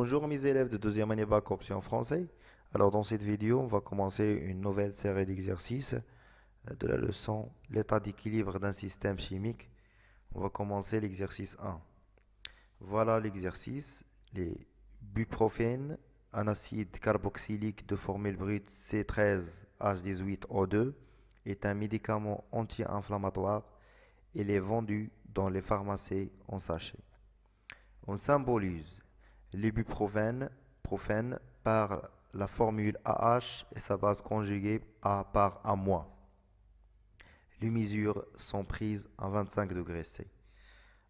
Bonjour mes élèves de deuxième année bac option français. Alors dans cette vidéo, on va commencer une nouvelle série d'exercices de la leçon l'état d'équilibre d'un système chimique. On va commencer l'exercice 1. Voilà l'exercice. Les buprofène, un acide carboxylique de formule brute C13H18O2, est un médicament anti-inflammatoire. Il est vendu dans les pharmacies en sachet. On symbolise l'ibuprofène par la formule AH et sa base conjuguée A par A-. Les mesures sont prises à 25 degrés C.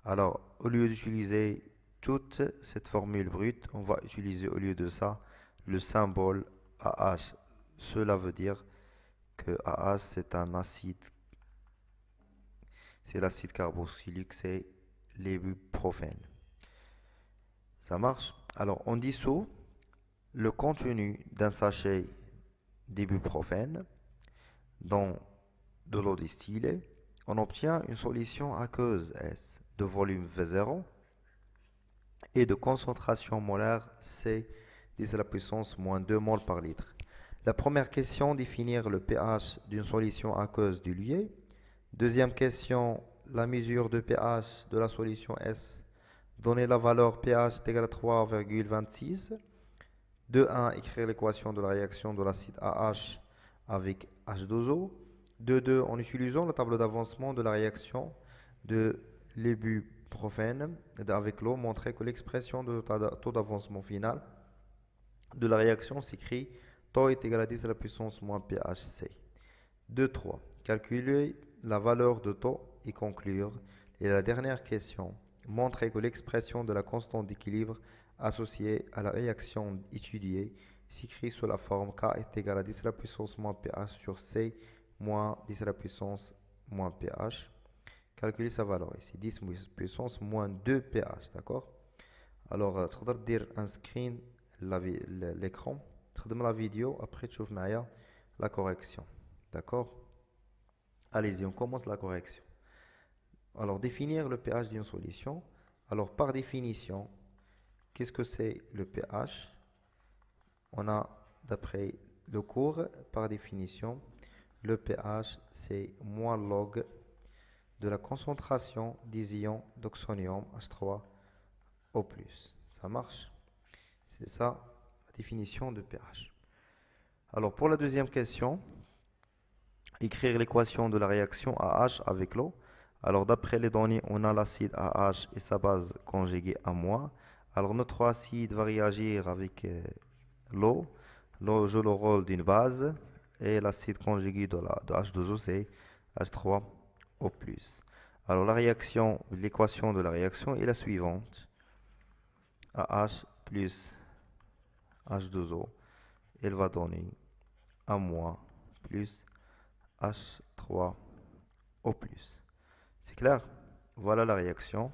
Alors, au lieu d'utiliser toute cette formule brute, on va utiliser au lieu de ça le symbole AH. Cela veut dire que AH c'est un acide, c'est l'acide carboxylique, c'est l'ibuprofène. Ça marche? Alors, on dissout le contenu d'un sachet d'ibuprofène dans de l'eau distillée. On obtient une solution aqueuse S de volume V0 et de concentration molaire C 10 à la puissance moins 2 mol par litre. La première question, définir le pH d'une solution aqueuse diluée. Deuxième question, la mesure de pH de la solution S. Donner la valeur pH est égale à 3,26. 2.1, écrire l'équation de la réaction de l'acide AH avec H2O. 2.2, en utilisant le tableau d'avancement de la réaction de l'ibuprofène avec l'eau, montrer que l'expression de taux d'avancement final de la réaction s'écrit taux est égal à 10 à la puissance moins pHc. 2.3, calculer la valeur de taux et conclure. Et la dernière question, montrer que l'expression de la constante d'équilibre associée à la réaction étudiée s'écrit sous la forme K est égal à 10 à la puissance moins pH sur C moins 10 à la puissance moins pH. Calculer sa valeur ici, 10 puissance moins 2 pH, d'accord? Alors, tu peux dire un screen l'écran, tu la vidéo, après tu vois la correction, d'accord? Allez-y, on commence la correction. Alors, définir le pH d'une solution. Alors, par définition, qu'est-ce que c'est le pH? On a, d'après le cours, par définition, le pH, c'est moins log de la concentration des ions d'oxonium H3O+. Ça marche? C'est ça, la définition de pH. Alors, pour la deuxième question, écrire l'équation de la réaction AH avec l'eau. Alors, d'après les données, on a l'acide AH et sa base conjuguée à-. Alors, notre acide va réagir avec l'eau. L'eau joue le rôle d'une base et l'acide conjugué de H2O, c'est H3O+. Alors, l'équation de la réaction est la suivante. AH plus H2O, elle va donner A- plus H3O+. C'est clair? Voilà la réaction.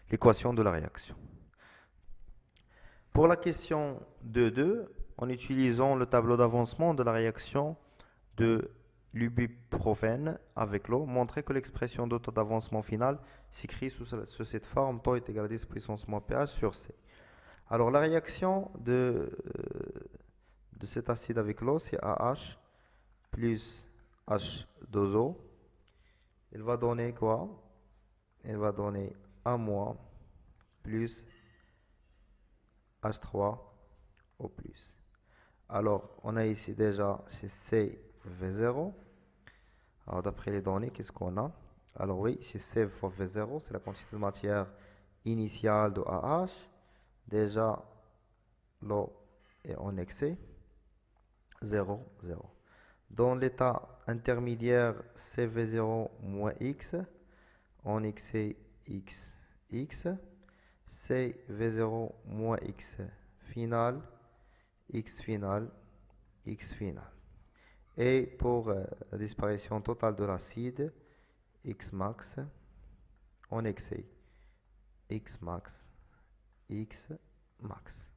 L'équation de la réaction. Pour la question 2.2, en utilisant le tableau d'avancement de la réaction de l'ibuprofène avec l'eau, montrer que l'expression de taux d'avancement final s'écrit sous cette forme, taux est égal à 10 puissance moins pH sur C. Alors la réaction de cet acide avec l'eau, c'est AH plus H2O. Il va donner quoi? Il va donner A- plus H3O+. Alors, on a ici déjà, c'est CV0. Alors, d'après les données, qu'est-ce qu'on a? Alors oui, c'est C fois V0, c'est la quantité de matière initiale de AH. Déjà, l'eau est en excès. 0, 0. Dans l'état intermédiaire CV0 moins X, en excès X, X. CV0 moins X final, X final, X final. Et pour la disparition totale de l'acide, X max, en excès, X max, X max.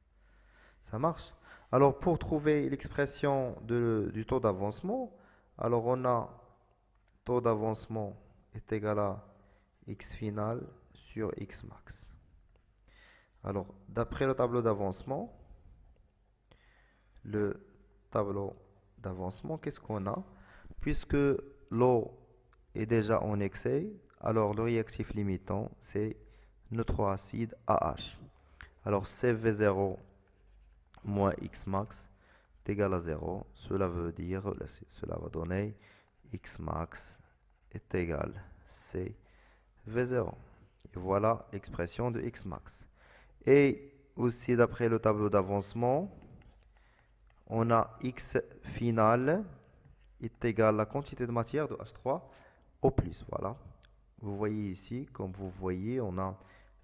Ça marche? Alors pour trouver l'expression du taux d'avancement, alors on a taux d'avancement est égal à X final sur X max. Alors, d'après le tableau d'avancement, qu'est-ce qu'on a? Puisque l'eau est déjà en excès, alors le réactif limitant, c'est notre acide AH. Alors, CV0 moins X max est égal à 0. Cela veut dire, cela va donner X max est égal CV0. Et voilà l'expression de X max. Et aussi, d'après le tableau d'avancement, on a X final est égal à la quantité de matière de H3 au plus. Voilà. Vous voyez ici, comme vous voyez, on a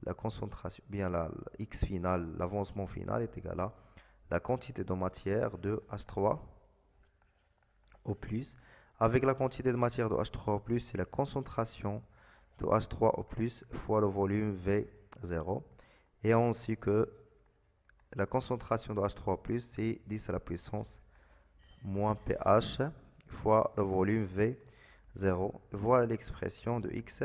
la concentration, bien la X final, l'avancement final est égal à la quantité de matière de H3 au plus. Avec la quantité de matière de H3 au plus, c'est la concentration de H3 au plus fois le volume V0. Et ainsi que la concentration de H3 plus, c'est 10 à la puissance moins pH fois le volume V0. Voilà l'expression de X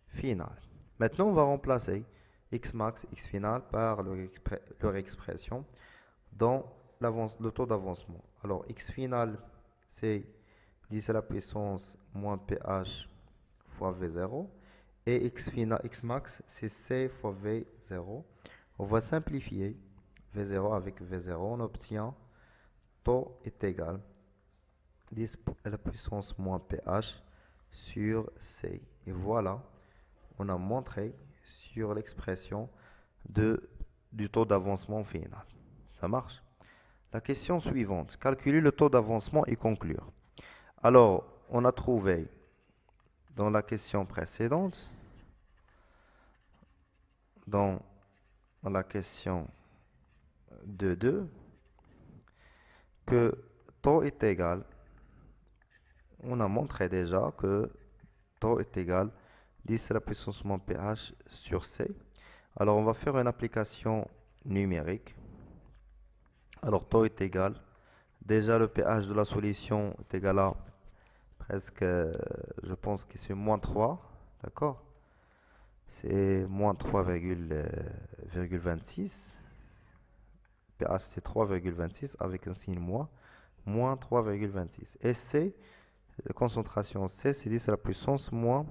final. Maintenant, on va remplacer X max, X final par leur expression dans le taux d'avancement. Alors, X final, c'est 10 à la puissance moins pH fois V0. Et X final, X max, c'est C fois V0. On va simplifier V0 avec V0. On obtient taux est égal 10 à la puissance moins pH sur C. Et voilà, on a montré sur l'expression du taux d'avancement final. Ça marche? La question suivante. Calculer le taux d'avancement et conclure. Alors, on a trouvé dans la question précédente, dans la question 2, que taux est égal. On a montré déjà que taux est égal 10 à la puissance moins pH sur C. Alors, on va faire une application numérique. Alors, taux est égal. Déjà, le pH de la solution est égal à presque, je pense que c'est moins 3. D'accord? C'est moins 3,26. pH, c'est 3,26 avec un signe moins 3,26. Et C, la concentration C, c'est 10 à la puissance moins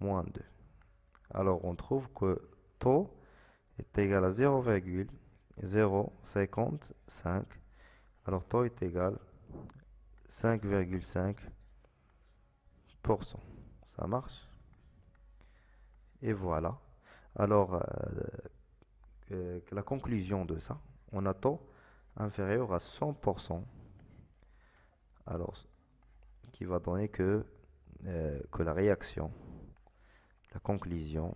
2. Alors, on trouve que taux est égal à 0,055. Alors, taux est égal à 5,5%. Ça marche? Et voilà. Alors, la conclusion de ça, on a taux inférieur à 100%. Alors, qui va donner que la réaction, la conclusion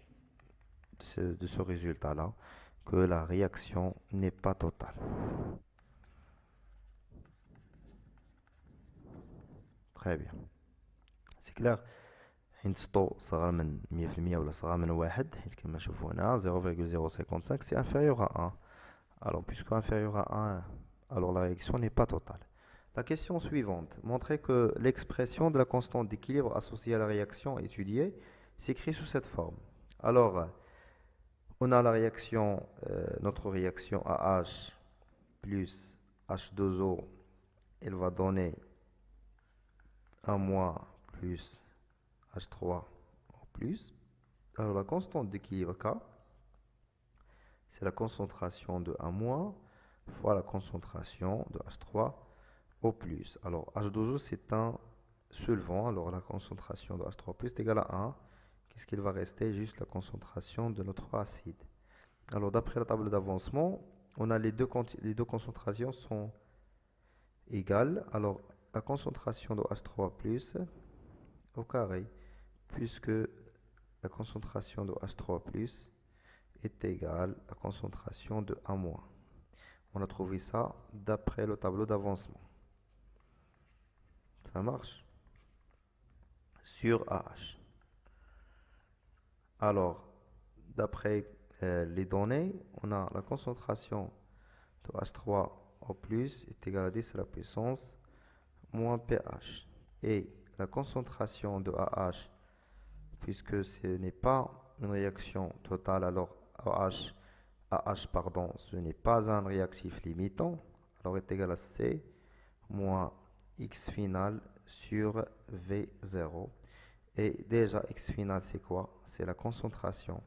de ce résultat-là, que la réaction n'est pas totale. Très bien. C'est clair. حين سطو صغر من 100% ولا صغر من 1 حيت كما نشوفوا هنا 0,055 c'est inférieur à 1. Alors puisque inférieur à 1, alors la réaction n'est pas totale. La question suivante. Montrez que l'expression de la constante d'équilibre associée à la réaction étudiée s'écrit sous cette forme. Alors, on a la réaction, notre réaction AH plus H2O, elle va donner 1- plus H3 en plus. Alors la constante d'équilibre K, c'est la concentration de 1- fois la concentration de H3 au plus. Alors H2O c'est un solvant, alors la concentration de H3 plus est égale à 1. Qu'est-ce qu'il va rester? Juste la concentration de notre acide. Alors d'après la table d'avancement, on a les deux concentrations sont égales. Alors la concentration de H3 plus au carré, puisque la concentration de H3 plus est égale à la concentration de 1-. On a trouvé ça d'après le tableau d'avancement. Ça marche? Sur AH. Alors, d'après les données, on a la concentration de H3 au plus est égale à 10 à la puissance moins pH. Et la concentration de AH, puisque ce n'est pas une réaction totale, alors AH AH, pardon, ce n'est pas un réactif limitant. Alors est égal à C moins X final sur V0. Et déjà, X final, c'est quoi? C'est la concentration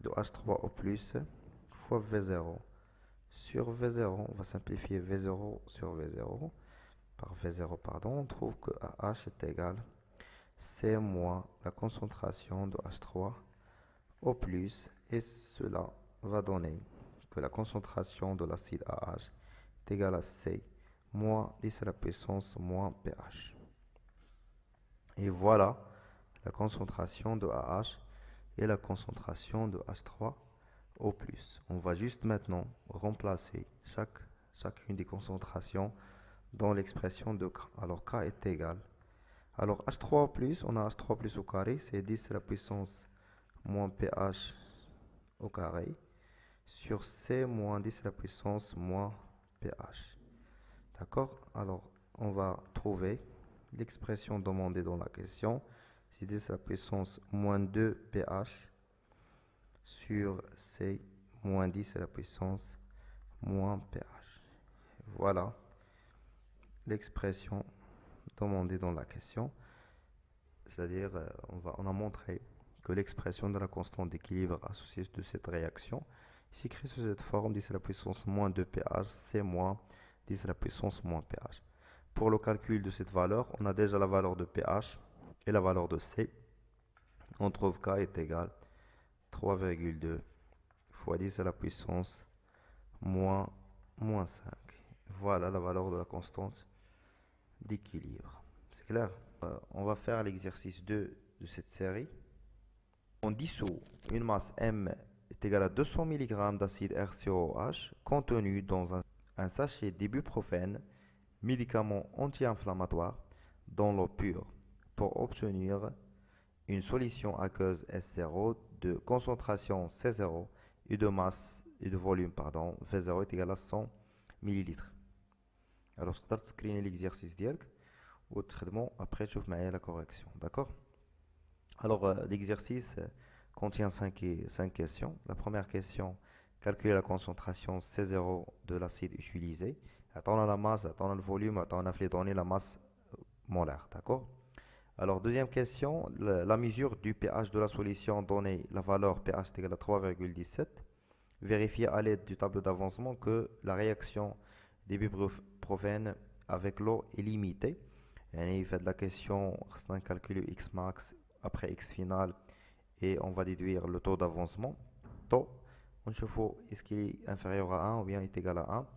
de H3O plus fois V0 sur V0. On va simplifier V0 sur V0 par V0, pardon. On trouve que AH est égal à C moins la concentration de H3O plus. Et cela va donner que la concentration de l'acide AH est égale à C moins 10 à la puissance moins pH. Et voilà la concentration de AH et la concentration de H3O+. On va juste maintenant remplacer chacune des concentrations dans l'expression de K. Alors K est égal. Alors H3O+, on a H3+ au carré, c'est 10 à la puissance moins pH au carré sur C moins 10 à la puissance moins pH. D'accord? Alors on va trouver l'expression demandée dans la question. C'est 10 à la puissance moins 2 pH sur C moins 10 à la puissance moins pH. Voilà l'expression demandée dans la question. C'est-à-dire, on a montré que l'expression de la constante d'équilibre associée de cette réaction s'écrit sous cette forme 10 à la puissance moins 2 pH, C moins 10 à la puissance moins pH. Pour le calcul de cette valeur, on a déjà la valeur de pH et la valeur de C. On trouve K est égal à 3,2 fois 10 à la puissance moins 5. Voilà la valeur de la constante d'équilibre. C'est clair? On va faire l'exercice 2 de cette série. On dissout une masse M est égale à 200 mg d'acide RCOH contenu dans un sachet d'ibuprofène, médicament anti-inflammatoire, dans l'eau pure pour obtenir une solution aqueuse S0 de concentration C0 et de masse et de volume V0 est égal à 100 ml. Alors, je vais screener l'exercice ديالك وتخدموا après تشوف معايا la correction, d'accord? Alors, l'exercice contient 5 questions. La première question, calculer la concentration C0 de l'acide utilisé. Attends la masse, attends le volume, attends les données, la masse molaire, d'accord? Alors, deuxième question, la mesure du pH de la solution donnée, la valeur pH est égale à 3,17. Vérifier à l'aide du tableau d'avancement que la réaction d'ibuprofène avec l'eau est limitée. Il fait de la question, on va calculer X max après X final et on va déduire le taux d'avancement. Taux, on chauffe est-ce qu'il est inférieur à 1 ou bien est égal à 1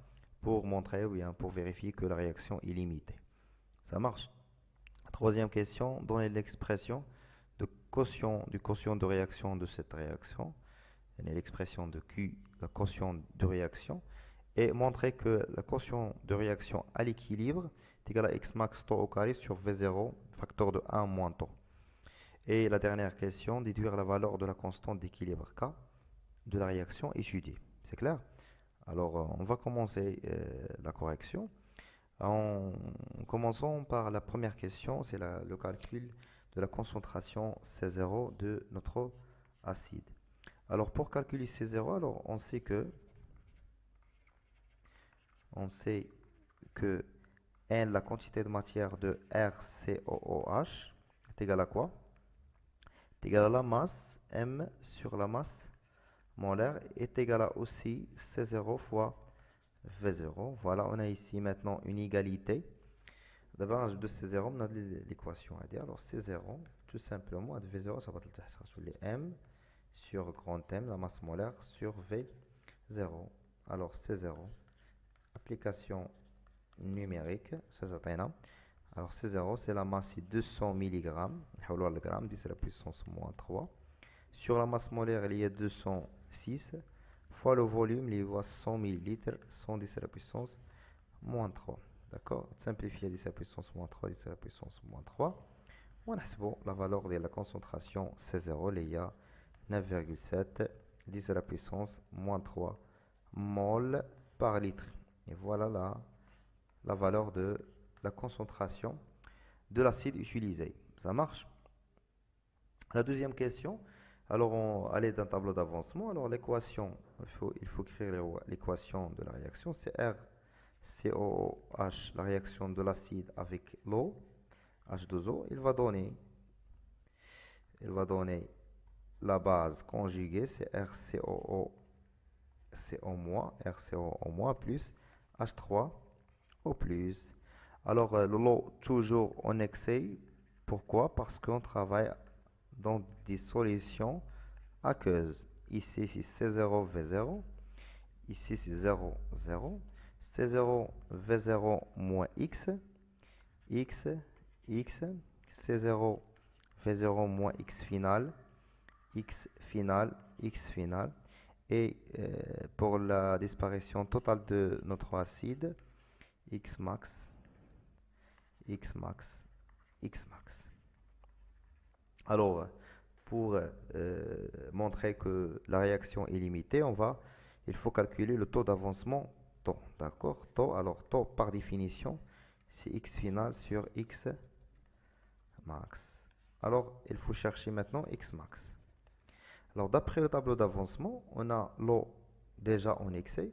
pour montrer ou bien pour vérifier que la réaction est limitée. Ça marche. Troisième question, donner l'expression du quotient de réaction de cette réaction. L'expression de Q, la quotient de réaction, et montrer que la quotient de réaction à l'équilibre est égal à X max taux au carré sur V0, facteur de 1 moins taux. Et la dernière question, déduire la valeur de la constante d'équilibre K de la réaction étudiée. C'est clair? Alors, on va commencer la correction. En commençant par la première question, c'est le calcul de la concentration C0 de notre acide. Alors pour calculer C0, alors on sait que N, la quantité de matière de RCOOH, est égale à quoi? Est égale à la masse M sur la masse molaire est égale à aussi C0 fois V0. Voilà, on a ici maintenant une égalité. D'abord, de C0, on a l'équation à dire. Alors C0, tout simplement, V0, ça va être sur les M sur grand M, la masse molaire, sur V0. Alors C0, application numérique, ça s'atteint. Alors C0, c'est la masse 200 mg, le gramme, 10 à la puissance moins 3. Sur la masse molaire, il y a 206 fois le volume, il y a 100 ml, 110 à la puissance moins 3. D'accord? Simplifier 10 à la puissance moins 3, 10 à la puissance moins 3. On a la valeur de la concentration C0, il y a 9,7, 10 à la puissance moins 3 mol par litre. Et voilà la valeur de la concentration de l'acide utilisé. Ça marche? La deuxième question, Alors, à l'aide d'un tableau d'avancement, alors l'équation, il faut écrire l'équation de la réaction, c'est RCOOH, la réaction de l'acide avec l'eau, H2O, il va donner la base conjuguée, c'est RCOO, RCOO- plus H3O+. Alors, l'eau toujours en excès, pourquoi? Parce qu'on travaille dans des solutions aqueuses. Ici, c'est C0V0. Ici, c'est 0, 0. C0, V0 moins X. X, X. C0, V0 moins X final. X final, X final. Et pour la disparition totale de notre acide, X max, X max, X max. Alors, pour montrer que la réaction est limitée, il faut calculer le taux d'avancement taux. D'accord? Taux, alors taux par définition, c'est X final sur X max. Alors, il faut chercher maintenant X max. Alors, d'après le tableau d'avancement, on a l'eau déjà en excès.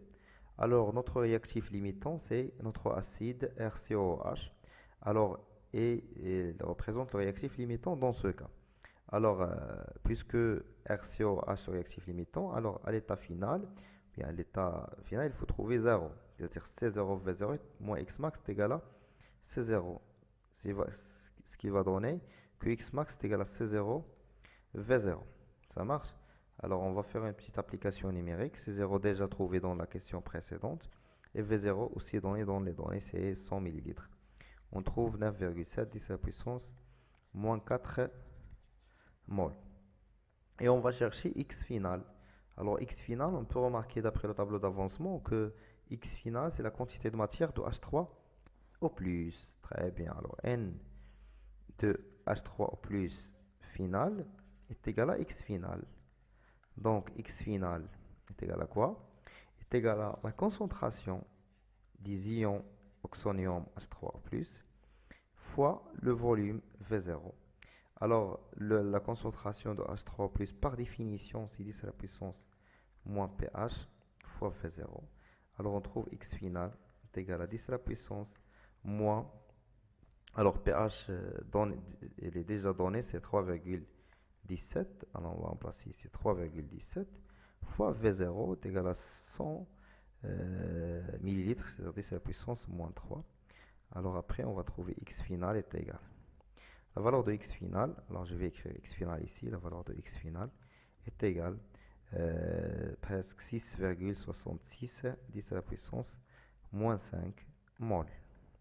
Alors, notre réactif limitant, c'est notre acide RCOH. Alors, et il représente le réactif limitant dans ce cas. Alors, puisque RCOH est réactif limitant, alors à l'état final, bien à l'état final, il faut trouver 0. C'est-à-dire C0V0 moins X max est égal à C0. Ce qui va donner que X max est égal à C0V0. Ça marche? Alors, on va faire une petite application numérique. C0 déjà trouvé dans la question précédente. Et V0 aussi donné dans les données, c'est 100 ml. On trouve 9,7 10 à la puissance moins 4 mol. Et on va chercher X final. Alors X final, on peut remarquer d'après le tableau d'avancement que X final, c'est la quantité de matière de H3 au plus. Très bien. Alors N de H3 au plus final est égal à X final. Donc X final est égal à quoi? Est égal à la concentration des ions oxonium H3 plus fois le volume V0. Alors, la concentration de H3+, par définition, c'est 10 à la puissance moins pH fois V0. Alors, on trouve X final est égal à 10 à la puissance moins... Alors, pH, il est déjà donné, c'est 3,17. Alors, on va remplacer ici 3,17 fois V0 est égal à 100 millilitres, c'est-à-dire 10 à la puissance moins 3. Alors, après, on va trouver X final est égal. La valeur de X final, alors je vais écrire X final ici, la valeur de X final est égale presque 6,66 10 à la puissance moins 5 mol.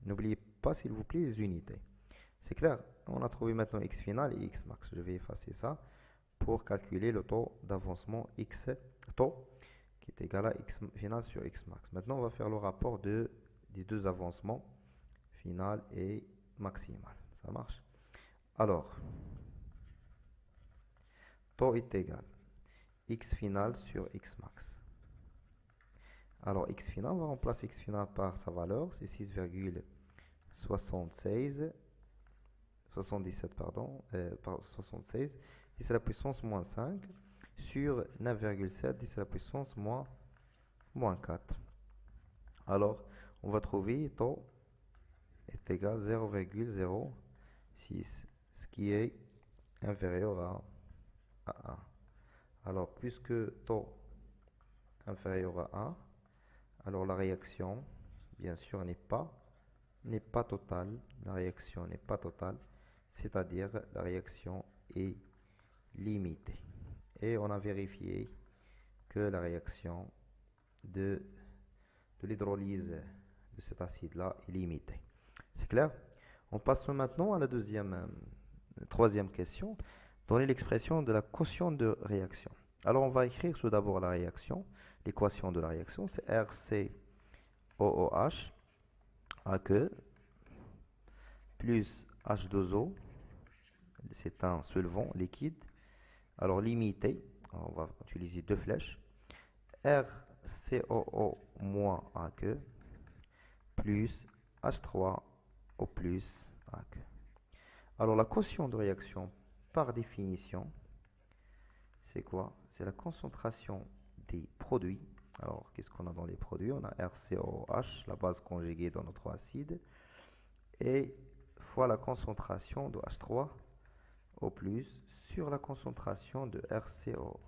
N'oubliez pas s'il vous plaît les unités. C'est clair, on a trouvé maintenant X final et X max. Je vais effacer ça pour calculer le taux d'avancement X taux qui est égal à X final sur X max. Maintenant on va faire le rapport des deux avancements final et maximal. Ça marche? Alors, taux est égal X final sur X max. Alors, X final, on va remplacer X final par sa valeur, c'est 6,76, 77, pardon, par 76, 10 à la puissance moins 5, sur 9,7, 10 à la puissance moins 4. Alors, on va trouver taux est égal à 0,06, ce qui est inférieur à 1. Alors, puisque taux inférieur à 1, alors la réaction, bien sûr, n'est pas totale. La réaction n'est pas totale, c'est-à-dire la réaction est limitée. Et on a vérifié que la réaction de l'hydrolyse de cet acide-là est limitée. C'est clair? On passe maintenant à la troisième question. Donner l'expression de la quotient de réaction. Alors, on va écrire tout d'abord la réaction. L'équation de la réaction, c'est RCOOH aqueux plus H2O. C'est un solvant liquide. Alors, limité. On va utiliser deux flèches. RCOO moins aqueux plus H3O plus aqueux. Alors, la quotient de réaction, par définition, c'est quoi? C'est la concentration des produits. Alors, qu'est-ce qu'on a dans les produits? On a RCOH, la base conjuguée dans notre acide, et fois la concentration de H3O+, sur la concentration de RCOH.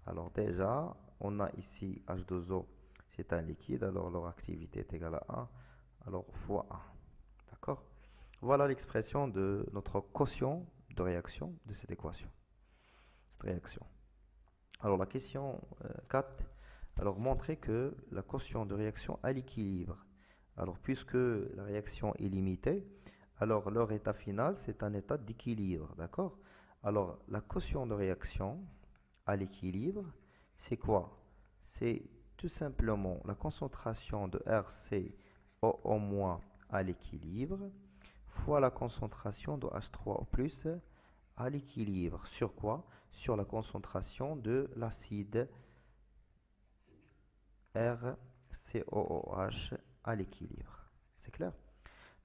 Alors déjà, on a ici H2O, c'est un liquide, alors leur activité est égale à 1, alors fois 1. D'accord? Voilà l'expression de notre quotient de réaction de cette équation, cette réaction. Alors la question 4, alors montrer que la quotient de réaction à l'équilibre. Alors puisque la réaction est limitée, alors leur état final c'est un état d'équilibre, d'accord? Alors la quotient de réaction à l'équilibre, c'est quoi? C'est tout simplement la concentration de RCOO- à l'équilibre fois la concentration de H3O+ à l'équilibre. Sur quoi? Sur la concentration de l'acide RCOOH à l'équilibre. C'est clair?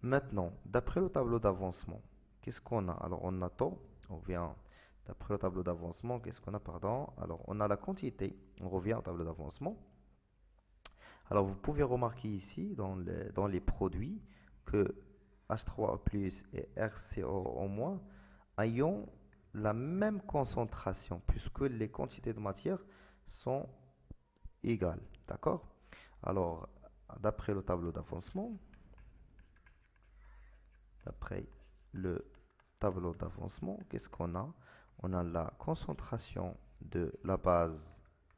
Maintenant, d'après le tableau d'avancement, qu'est-ce qu'on a? Alors, on a taux, on vient d'après le tableau d'avancement, qu'est-ce qu'on a, pardon? Alors, on a la quantité, on revient au tableau d'avancement. Alors, vous pouvez remarquer ici, dans les produits, que H3O+ et RCOO- ayant la même concentration, puisque les quantités de matière sont égales. D'accord? Alors, d'après le tableau d'avancement, qu'est-ce qu'on a? On a la concentration de la base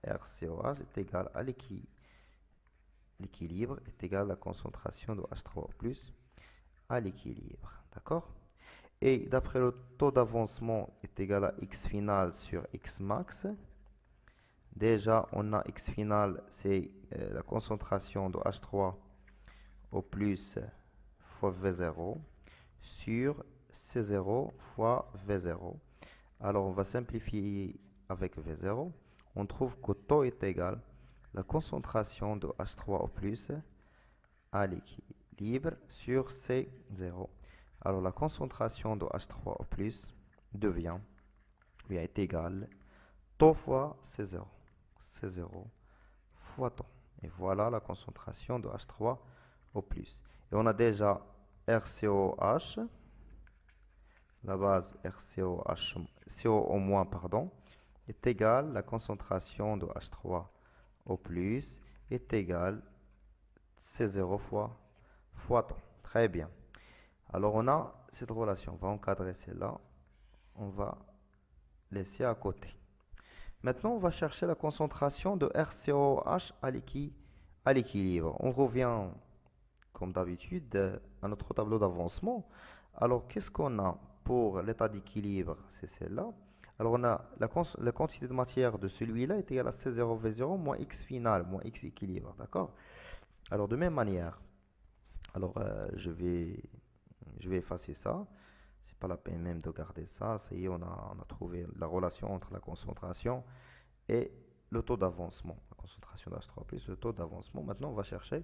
RCOH est égale à l'équilibre, est égale à la concentration de H3O+ à l'équilibre. D'accord? Et d'après le taux d'avancement est égal à X final sur X max. Déjà, on a X final, c'est la concentration de H3O+ fois V0 sur C0 fois V0. Alors, on va simplifier avec V0. On trouve que taux est égal à la concentration de H3O+ à l'équilibre sur C0. Alors, la concentration de H3O+ est égale taux fois C0. C0 fois taux. Et voilà la concentration de H3O+. Et on a déjà RCOH, la base RCOH, CO-, pardon, est égale, la concentration de H3O+, est égale C0 fois temps. Très bien. Alors on a cette relation. On va encadrer celle-là. On va laisser à côté. Maintenant, on va chercher la concentration de RCOH à l'équilibre. On revient, comme d'habitude, à notre tableau d'avancement. Alors, qu'est-ce qu'on a pour l'état d'équilibre? C'est celle-là. Alors, on a la quantité de matière de celui-là est égale à C0V0 moins X final, moins X équilibre. D'accord? Alors, de même manière, alors, je vais effacer ça. C'est pas la peine même de garder ça. Ça y est, on a trouvé la relation entre la concentration et le taux d'avancement. La concentration d'H3+, le taux d'avancement. Maintenant, on va chercher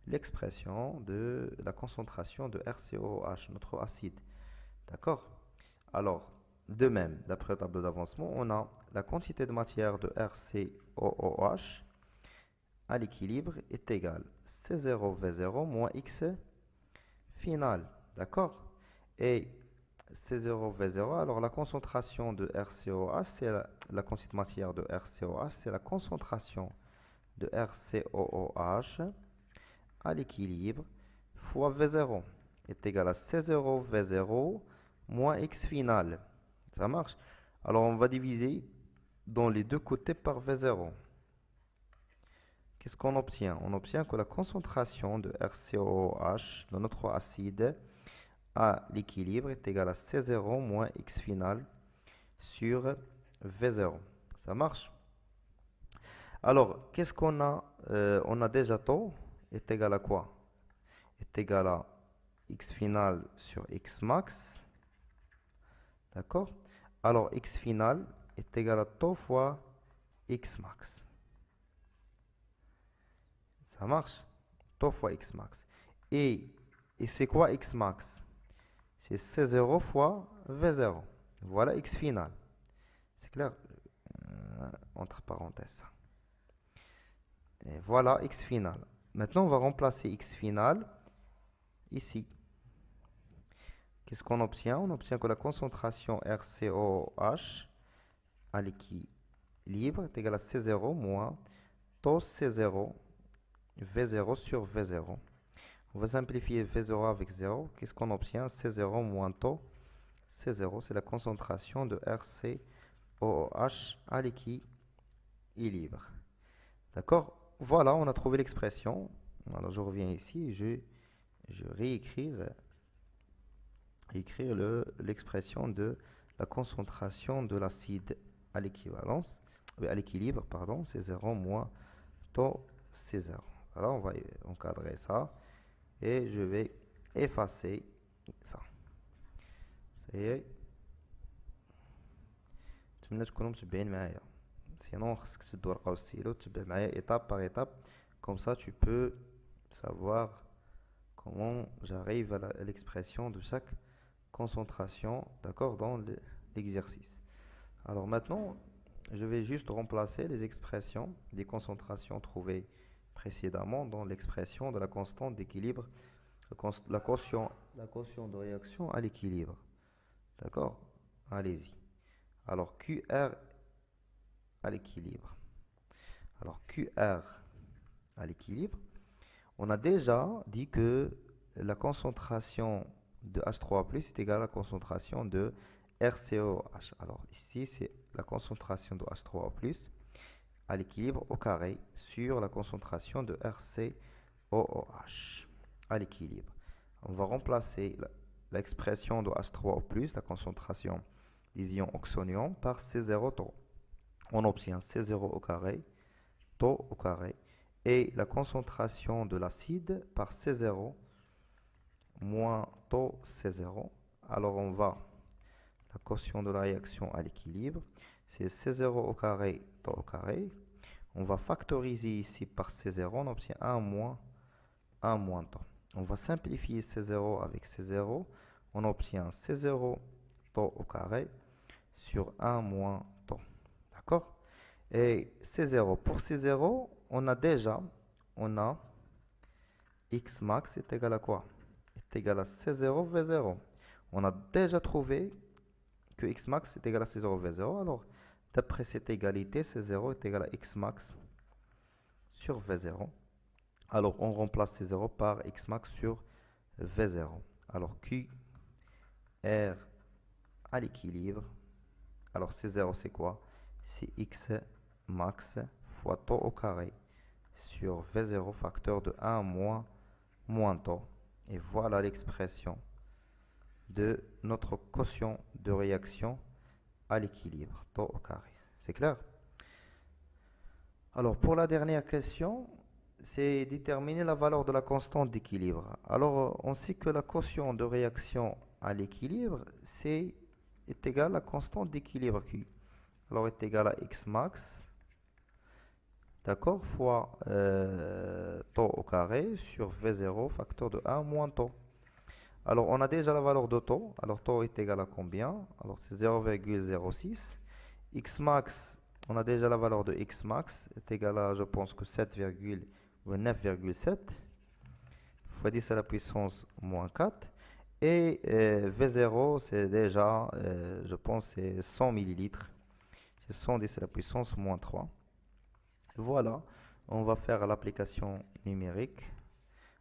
l'expression de la concentration de RCOH, notre acide. D'accord? Alors, de même, d'après le tableau d'avancement, on a la quantité de matière de RCOOH à l'équilibre est égale C0V0 moins X final. D'accord? Et C0V0, alors la concentration de RCOH, c'est la quantité de matière de RCOH, c'est la concentration de RCOOH à l'équilibre fois V0 est égal à C0V0 moins X final. Ça marche? Alors on va diviser dans les deux côtés par V0. Qu'est-ce qu'on obtient? On obtient que la concentration de RCOOH dans notre acide à l'équilibre est égal à C0 moins X final sur V0. Ça marche? Alors, qu'est-ce qu'on a? On a déjà taux est égal à quoi? Est égal à X final sur X max. D'accord? Alors, X final est égal à taux fois X max. Ça marche? Taux fois X max. Et c'est quoi X max? C'est C0 fois V0. Voilà X final. C'est clair? entre parenthèses. Et voilà x final. Maintenant, on va remplacer x final ici. Qu'est-ce qu'on obtient? On obtient que la concentration RCOH à l'équilibre est égale à C0 moins taux C0 V0 sur V0. On va simplifier V0 avec 0. Qu'est-ce qu'on obtient? C0 moins taux C0, c'est la concentration de RCOH à l'équilibre. D'accord? Voilà, on a trouvé l'expression. Alors, je reviens ici et je réécrire l'expression de la concentration de l'acide à l'équilibre, pardon, C0 moins taux C0. Alors, on va encadrer ça et je vais effacer ça. Ça y est. نتمنى تكونوا متبعين معايا. Sinon, خصك تشد ورقة والستيلو تتبع معايا étape par étape. Comme ça, tu peux savoir comment j'arrive à l'expression de chaque concentration, d'accord, dans l'exercice. Alors maintenant, je vais juste remplacer les expressions des concentrations trouvées précédemment dans l'expression de la constante d'équilibre, la quotient de réaction à l'équilibre. D'accord? Allez-y. Alors QR à l'équilibre. Alors QR à l'équilibre, on a déjà dit que la concentration de H3+ est égale à la concentration de RCOH. Alors ici, c'est la concentration de H3+ à l'équilibre au carré sur la concentration de RCOH à l'équilibre. On va remplacer l'expression de H3+, la concentration des ions oxonium, par C0 taux. On obtient C0 au carré, taux au carré, et la concentration de l'acide par C0 moins taux C0. Alors on va, la quotient de la réaction à l'équilibre, c'est C0 au carré, taux au carré. On va factoriser ici par C0, on obtient 1 moins taux. On va simplifier C0 avec C0, on obtient C0 taux au carré sur 1 moins taux. D'accord? Et C0, pour C0, on a X max est égal à quoi? Est égal à C0 V0. On a déjà trouvé que X max est égal à C0 V0. Alors, d'après cette égalité, C0 est égal à X max sur V0. Alors, on remplace C0 par X max sur V0. Alors, Q R à l'équilibre. Alors, C0, c'est quoi? C'est X max fois taux au carré sur V0 facteur de 1 moins taux. Et voilà l'expression de notre quotient de réaction à l'équilibre, taux au carré. C'est clair? Alors, pour la dernière question, c'est déterminer la valeur de la constante d'équilibre. Alors, on sait que la quotient de réaction à l'équilibre, est égal à la constante d'équilibre Q. Alors, est égal à X max, d'accord, fois taux au carré sur V0 facteur de 1 moins taux. Alors, on a déjà la valeur de taux. Alors, taux est égal à combien? Alors, c'est 0,06. X max, on a déjà la valeur de X max est égal à, je pense que 9,7 fois 10 à la puissance moins 4. Et V0, c'est déjà, je pense, c'est 100 millilitres. C'est 110 à la puissance moins 3. Voilà, on va faire l'application numérique.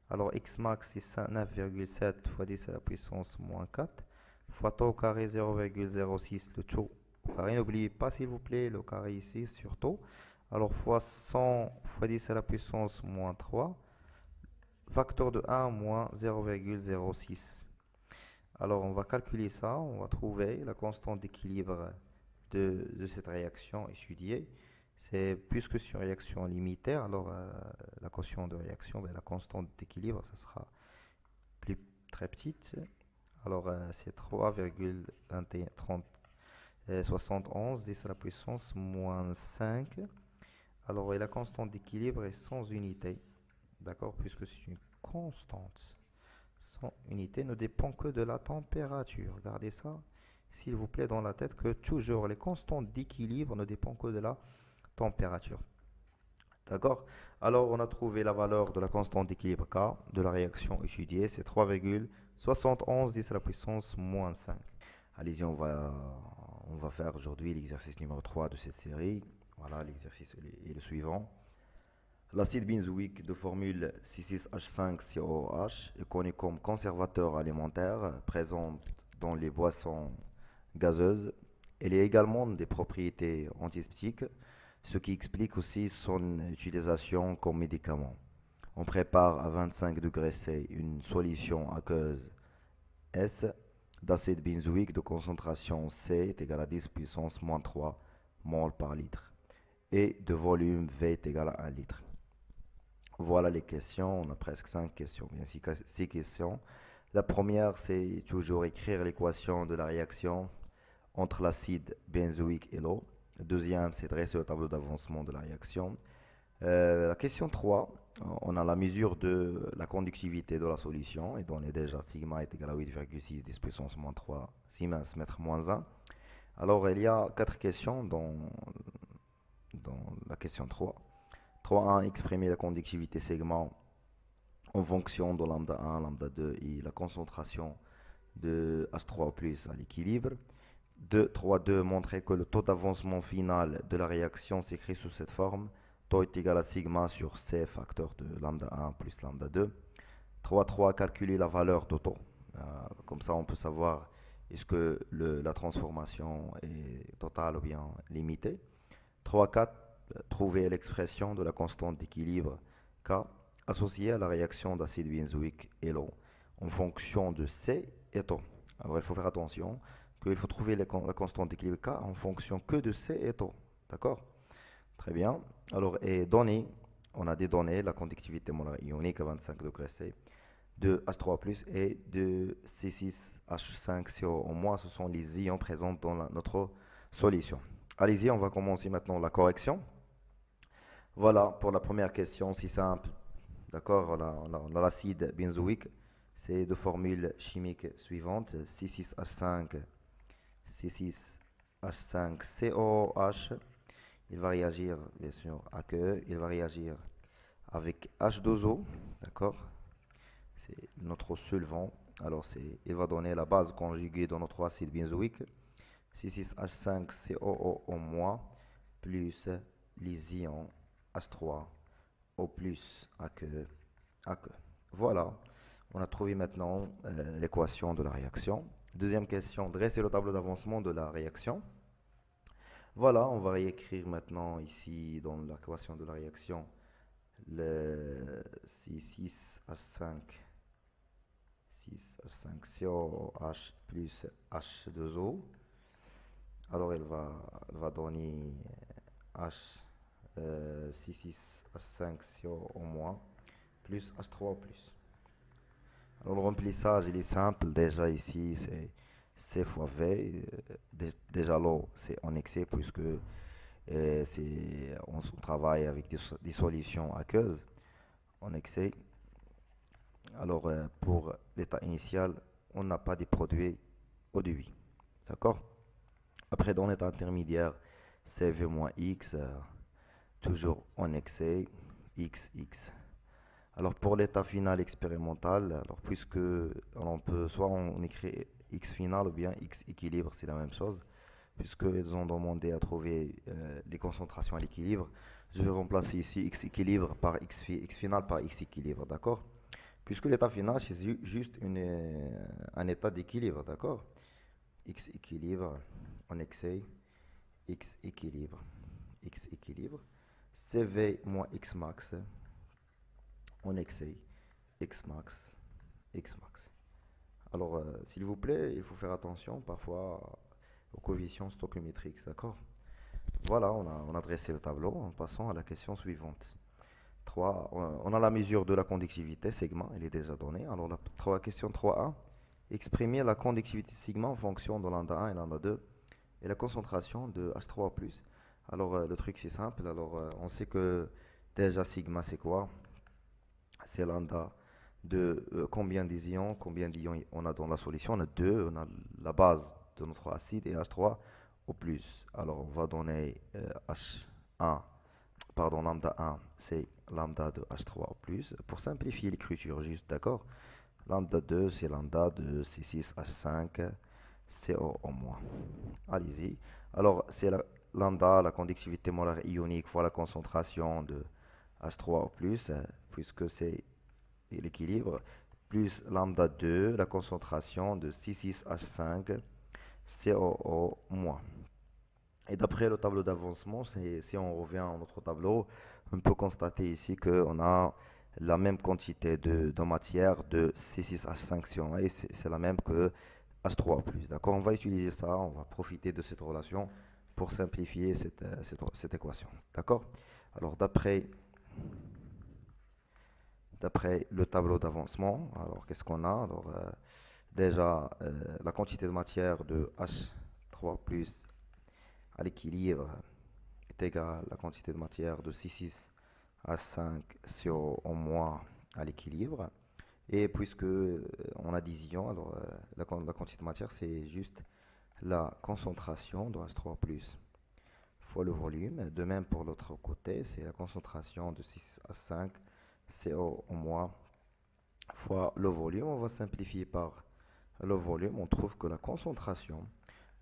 Alors, X max, c'est 9,7 fois 10 à la puissance moins 4 fois taux au carré 0,06, le taux au carré. N'oubliez pas, s'il vous plaît, le carré ici sur taux. Alors, fois 100 fois 10 à la puissance moins 3, facteur de 1 moins 0,06. Alors, on va calculer ça, on va trouver la constante d'équilibre de cette réaction étudiée. C'est puisque c'est une réaction limitée, alors la quotient de réaction, la constante d'équilibre, ça sera très petite. Alors c'est 3,71 10 à la puissance moins 5. Alors et la constante d'équilibre est sans unité, d'accord, puisque c'est une constante. Sans unité ne dépend que de la température. Regardez ça, s'il vous plaît, dans la tête que toujours les constantes d'équilibre ne dépendent que de la température. D'accord? Alors, on a trouvé la valeur de la constante d'équilibre K de la réaction étudiée, c'est 3,71 10 à la puissance moins 5. Allez-y, on va faire aujourd'hui l'exercice numéro 3 de cette série. Voilà, l'exercice est le suivant. L'acide benzoïque de formule C6H5COOH est connu comme conservateur alimentaire, présent dans les boissons gazeuses. Elle a également des propriétés antiseptiques, ce qui explique aussi son utilisation comme médicament. On prépare à 25 degrés C une solution aqueuse S d'acide benzoïque de concentration C est égal à 10 puissance moins 3 mol par litre et de volume V est égal à 1 litre. Voilà les questions, on a presque 5 questions, bien 6 questions. La première, c'est toujours écrire l'équation de la réaction entre l'acide benzoïque et l'eau. La deuxième, c'est dresser le tableau d'avancement de la réaction. La question 3, on a la mesure de la conductivité de la solution, et on est déjà sigma est égal à 8,6 10 puissance moins 3 Siemens mètre moins 1. Alors, il y a 4 questions dans la question 3. 3.1, exprimer la conductivité segment en fonction de lambda 1, lambda 2 et la concentration de H3+ à l'équilibre. 3.2, montrer que le taux d'avancement final de la réaction s'écrit sous cette forme. Taux est égal à sigma sur C facteur de lambda 1 plus lambda 2. 3.3, calculer la valeur de taux. Comme ça, on peut savoir est-ce que la transformation est totale ou bien limitée. 3.4, trouver l'expression de la constante d'équilibre K associée à la réaction d'acide benzoïque et l'eau en fonction de C et taux. Alors il faut faire attention qu'il faut trouver la constante d'équilibre K en fonction que de C et taux. D'accord? Très bien. Alors, et données, on a des données, la conductivité molaire ionique à 25 degrés C, de H3+, et de C6H5CO au moins, ce sont les ions présents dans notre solution. Allez-y, on va commencer maintenant la correction. Voilà, pour la première question, c'est simple. D'accord, on a l'acide benzoïque, c'est de formule chimique suivante, C6H5, C6H5COOH. Il va réagir, bien sûr, il va réagir avec H2O, d'accord? C'est notre solvant. Alors, il va donner la base conjuguée de notre acide benzoïque, C6H5COO- plus les ions H3O plus AQE. Voilà, on a trouvé maintenant l'équation de la réaction. Deuxième question, dresser le tableau d'avancement de la réaction. Voilà, on va réécrire maintenant ici dans l'équation de la réaction le C6H5COH plus H2O. Alors elle va donner C6H5CO- plus H3O+. Alors le remplissage il est simple déjà ici, c'est C fois V. Déjà l'eau c'est en excès puisque on travaille avec des solutions aqueuses en excès. Alors pour l'état initial, on n'a pas de produit eau de vie. D'accord? Après dans l'état intermédiaire, CV-X, toujours en excès, XX. Alors pour l'état final expérimental, alors puisque on peut soit on écrit X final ou bien X équilibre, c'est la même chose, puisqu'ils ont demandé à trouver les concentrations à l'équilibre, je vais remplacer ici X équilibre par X final par X équilibre, d'accord? Puisque l'état final c'est juste un état d'équilibre, d'accord? X équilibre en excès, X équilibre, CV moins X max en excès, X max. Alors, s'il vous plaît, il faut faire attention parfois aux coefficients stoichiométriques, d'accord? Voilà, on a dressé le tableau. En passant à la question suivante. 3, on a la mesure de la conductivité, segment, elle est déjà donnée. Alors, la question 3a, exprimer la conductivité sigma en fonction de lambda 1 et lambda 2 et la concentration de H3+. Alors, le truc c'est simple. Alors, on sait que déjà sigma c'est quoi? C'est lambda de combien d'ions on a dans la solution. On a 2, on a la base de notre acide et H3 au plus. Alors on va donner H1, pardon, lambda 1, c'est lambda de H3 au plus. Pour simplifier l'écriture, juste, d'accord? Lambda 2, c'est lambda de C6H5 CO au moins. Allez-y. Alors, c'est la lambda, la conductivité molaire ionique fois la concentration de H3 au plus, puisque c'est l'équilibre, plus lambda 2, la concentration de C6H5 COO moins. Et d'après le tableau d'avancement, si on revient à notre tableau, on peut constater ici qu'on a la même quantité de matière de C6H5 si on a, et c'est la même que H3 plus. D'accord? On va utiliser ça, on va profiter de cette relation pour simplifier cette équation. D'accord? Alors d'après le tableau d'avancement, alors qu'est-ce qu'on a? Alors déjà la quantité de matière de H3 plus à l'équilibre est égale à la quantité de matière de C6H5 CO en moins à l'équilibre. Et puisque on a division, alors la quantité de matière c'est juste la concentration de H3 plus fois le volume. De même pour l'autre côté, c'est la concentration de 6H5 CO en moins fois le volume. On va simplifier par le volume. On trouve que la concentration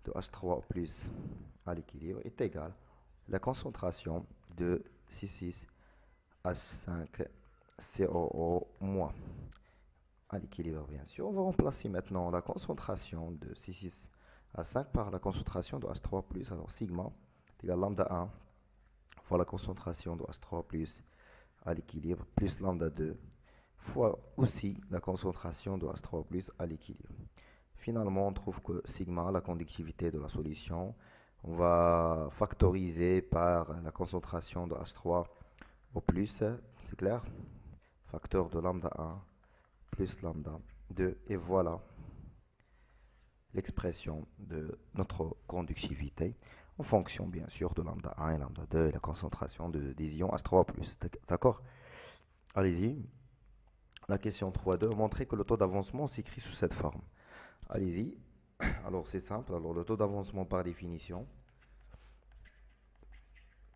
de H3 plus à l'équilibre est égale à la concentration de C6H5 COO moins à l'équilibre, bien sûr. On va remplacer maintenant la concentration de C6H5 par la concentration de H3 plus. Alors sigma est égal à lambda 1 fois la concentration de H3 plus à l'équilibre plus lambda 2 fois aussi la concentration de H3 plus à l'équilibre. Finalement, on trouve que sigma, la conductivité de la solution, on va factoriser par la concentration de H3 au plus, c'est clair? Facteur de lambda 1 plus lambda 2, et voilà l'expression de notre conductivité en fonction bien sûr de lambda 1 et lambda 2 et la concentration des ions H3 plus. D'accord? Allez-y. La question 3.2, montrer que le taux d'avancement s'écrit sous cette forme. Allez-y. Alors c'est simple. Alors le taux d'avancement par définition.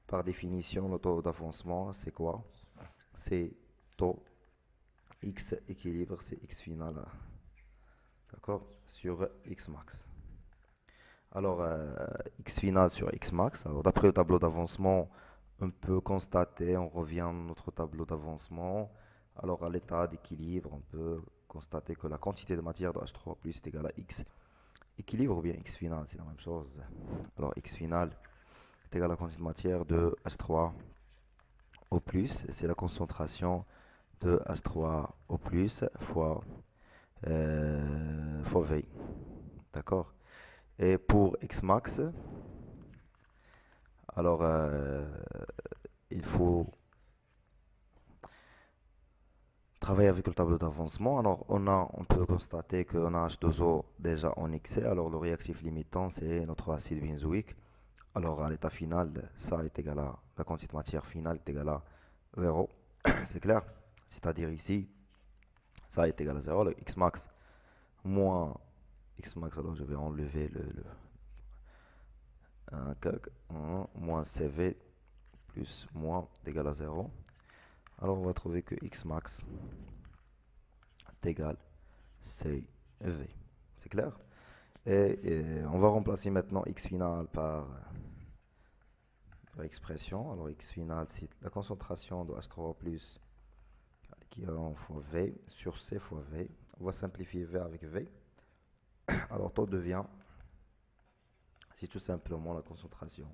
Par définition, le taux d'avancement, c'est quoi? C'est taux x équilibre, c'est x final. D'accord? Sur x max. Alors x final sur x max. Alors d'après le tableau d'avancement, on peut constater, on revient à notre tableau d'avancement. Alors à l'état d'équilibre, on peut constater que la quantité de matière de H3 plus est égale à x équilibre ou bien x final, c'est la même chose. Alors x final est égal à la quantité de matière de H3 au plus, c'est la concentration de H3 au plus fois V. D'accord? Et pour x max, alors il faut travailler avec le tableau d'avancement. Alors on peut constater qu'on a H2O déjà en excès. Alors le réactif limitant c'est notre acide benzoïque. Alors à l'état final, ça est égal à la quantité de matière finale est égale à 0. C'est clair? C'est-à-dire ici, ça est égal à 0. Le x max moins x max, alors je vais enlever le 1 moins CV plus moins égal à 0. Alors on va trouver que x max est égal CV. C'est clair? Et on va remplacer maintenant x final par expression. Alors x final, c'est la concentration de H3 plus l'équivalent fois V sur C fois V. On va simplifier V avec V. Alors taux devient, c'est tout simplement la concentration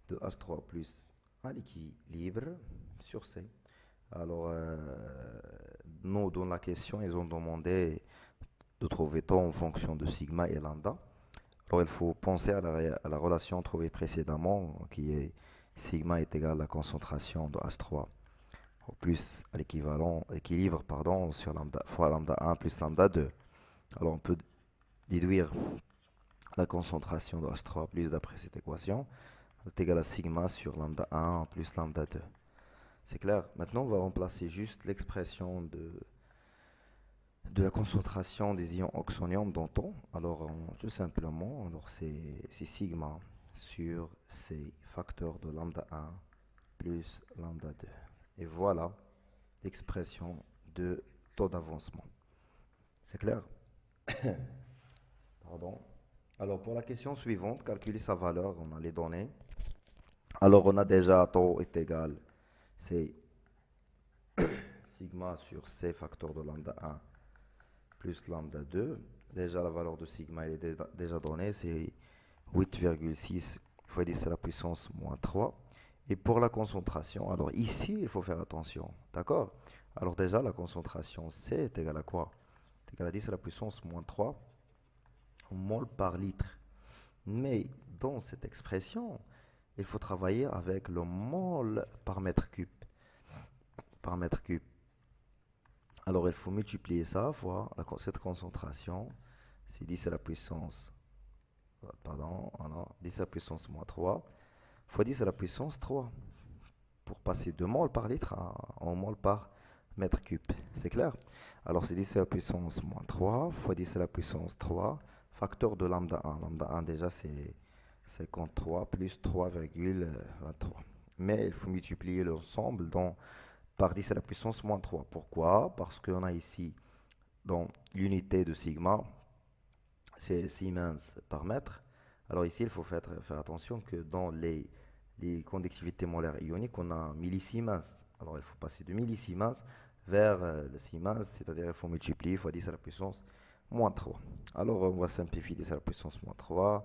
de H3 plus à l'équilibre sur C. Alors, nous, dans la question, ils ont demandé de trouver taux en fonction de sigma et lambda. Alors, il faut penser à la relation trouvée précédemment, qui est sigma est égal à la concentration de H3 au plus à l'équilibre pardon, sur lambda, fois lambda 1 plus lambda 2. Alors, on peut déduire la concentration de H3 plus d'après cette équation est égal à sigma sur lambda 1 plus lambda 2. C'est clair? Maintenant, on va remplacer juste l'expression de la concentration des ions oxonium dans ton. Alors, tout simplement, alors c'est sigma sur C facteur de lambda 1 plus lambda 2. Et voilà l'expression de taux d'avancement. C'est clair? Pardon. Alors, pour la question suivante, calculer sa valeur, on a les données. Alors, on a déjà taux est égal, c'est sigma sur C facteur de lambda 1 plus lambda 2. Déjà, la valeur de sigma elle est déjà donnée, c'est 8,6 fois 10 à la puissance moins 3. Et pour la concentration, alors ici, il faut faire attention, d'accord? Alors déjà, la concentration C est égale à quoi? C'est égal à 10 à la puissance moins 3 mol par litre. Mais dans cette expression, il faut travailler avec le mol par mètre cube. Par mètre cube. Alors il faut multiplier ça fois cette concentration. C'est 10 à la puissance, pardon, 10 à la puissance moins 3 fois 10 à la puissance 3. Pour passer de mol par litre en mol par mètre cube. C'est clair? Alors c'est 10 à la puissance moins 3 fois 10 à la puissance 3 facteur de lambda 1. Lambda 1 déjà c'est 53 plus 3,23. Mais il faut multiplier l'ensemble par 10 à la puissance moins 3. Pourquoi? Parce qu'on a ici, dans l'unité de sigma, c'est Siemens par mètre. Alors ici, il faut faire attention que dans les conductivités molaires ioniques, on a millisiemens. Alors il faut passer de millisiemens vers le Siemens, c'est-à-dire il faut multiplier fois 10 à la puissance moins 3. Alors on va simplifier 10 à la puissance moins 3,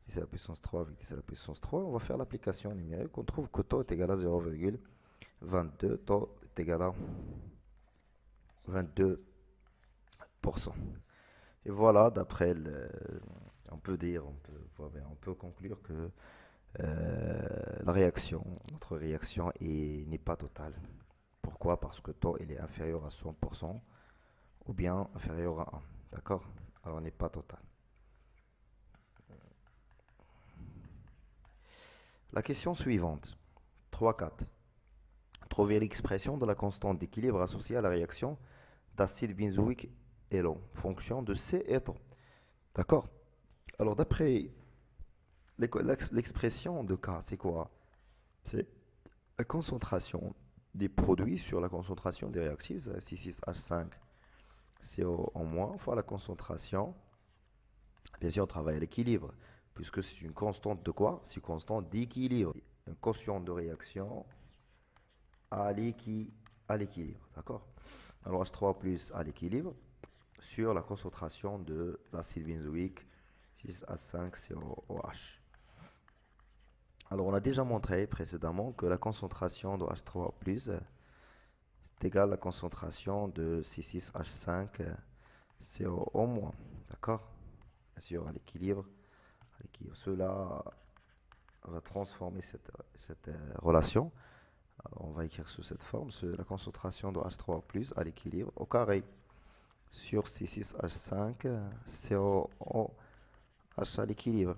10 à la puissance 3 avec 10 à la puissance 3. On va faire l'application numérique. On trouve que taux est égal à 0,22, taux est égal à 22%. Et voilà, d'après on peut dire, on peut conclure que notre réaction n'est pas totale. Pourquoi? Parce que taux il est inférieur à 100% ou bien inférieur à 1. D'accord? Alors, n'est pas total. La question suivante, 3-4. Trouver l'expression de la constante d'équilibre associée à la réaction d'acide benzoïque et l'eau, fonction de C et τ. D'accord? Alors, d'après l'expression de K, c'est quoi? C'est la concentration des produits sur la concentration des réactifs, C6H5 CO en moins, fois la concentration. Bien sûr, on travaille à l'équilibre, puisque c'est une constante de quoi? C'est une constante d'équilibre. Un quotient de réaction à l'équilibre. D'accord? Alors H3 plus à l'équilibre sur la concentration de l'acide benzoïque 6H5COOH. Alors on a déjà montré précédemment que la concentration de H3 plus est égale à la concentration de C6H5CO-. D'accord? Bien sûr, à l'équilibre. Cela va transformer cette relation. Alors, on va écrire sous cette forme, c'est la concentration de H3 plus à l'équilibre au carré sur C6H5COOH à l'équilibre.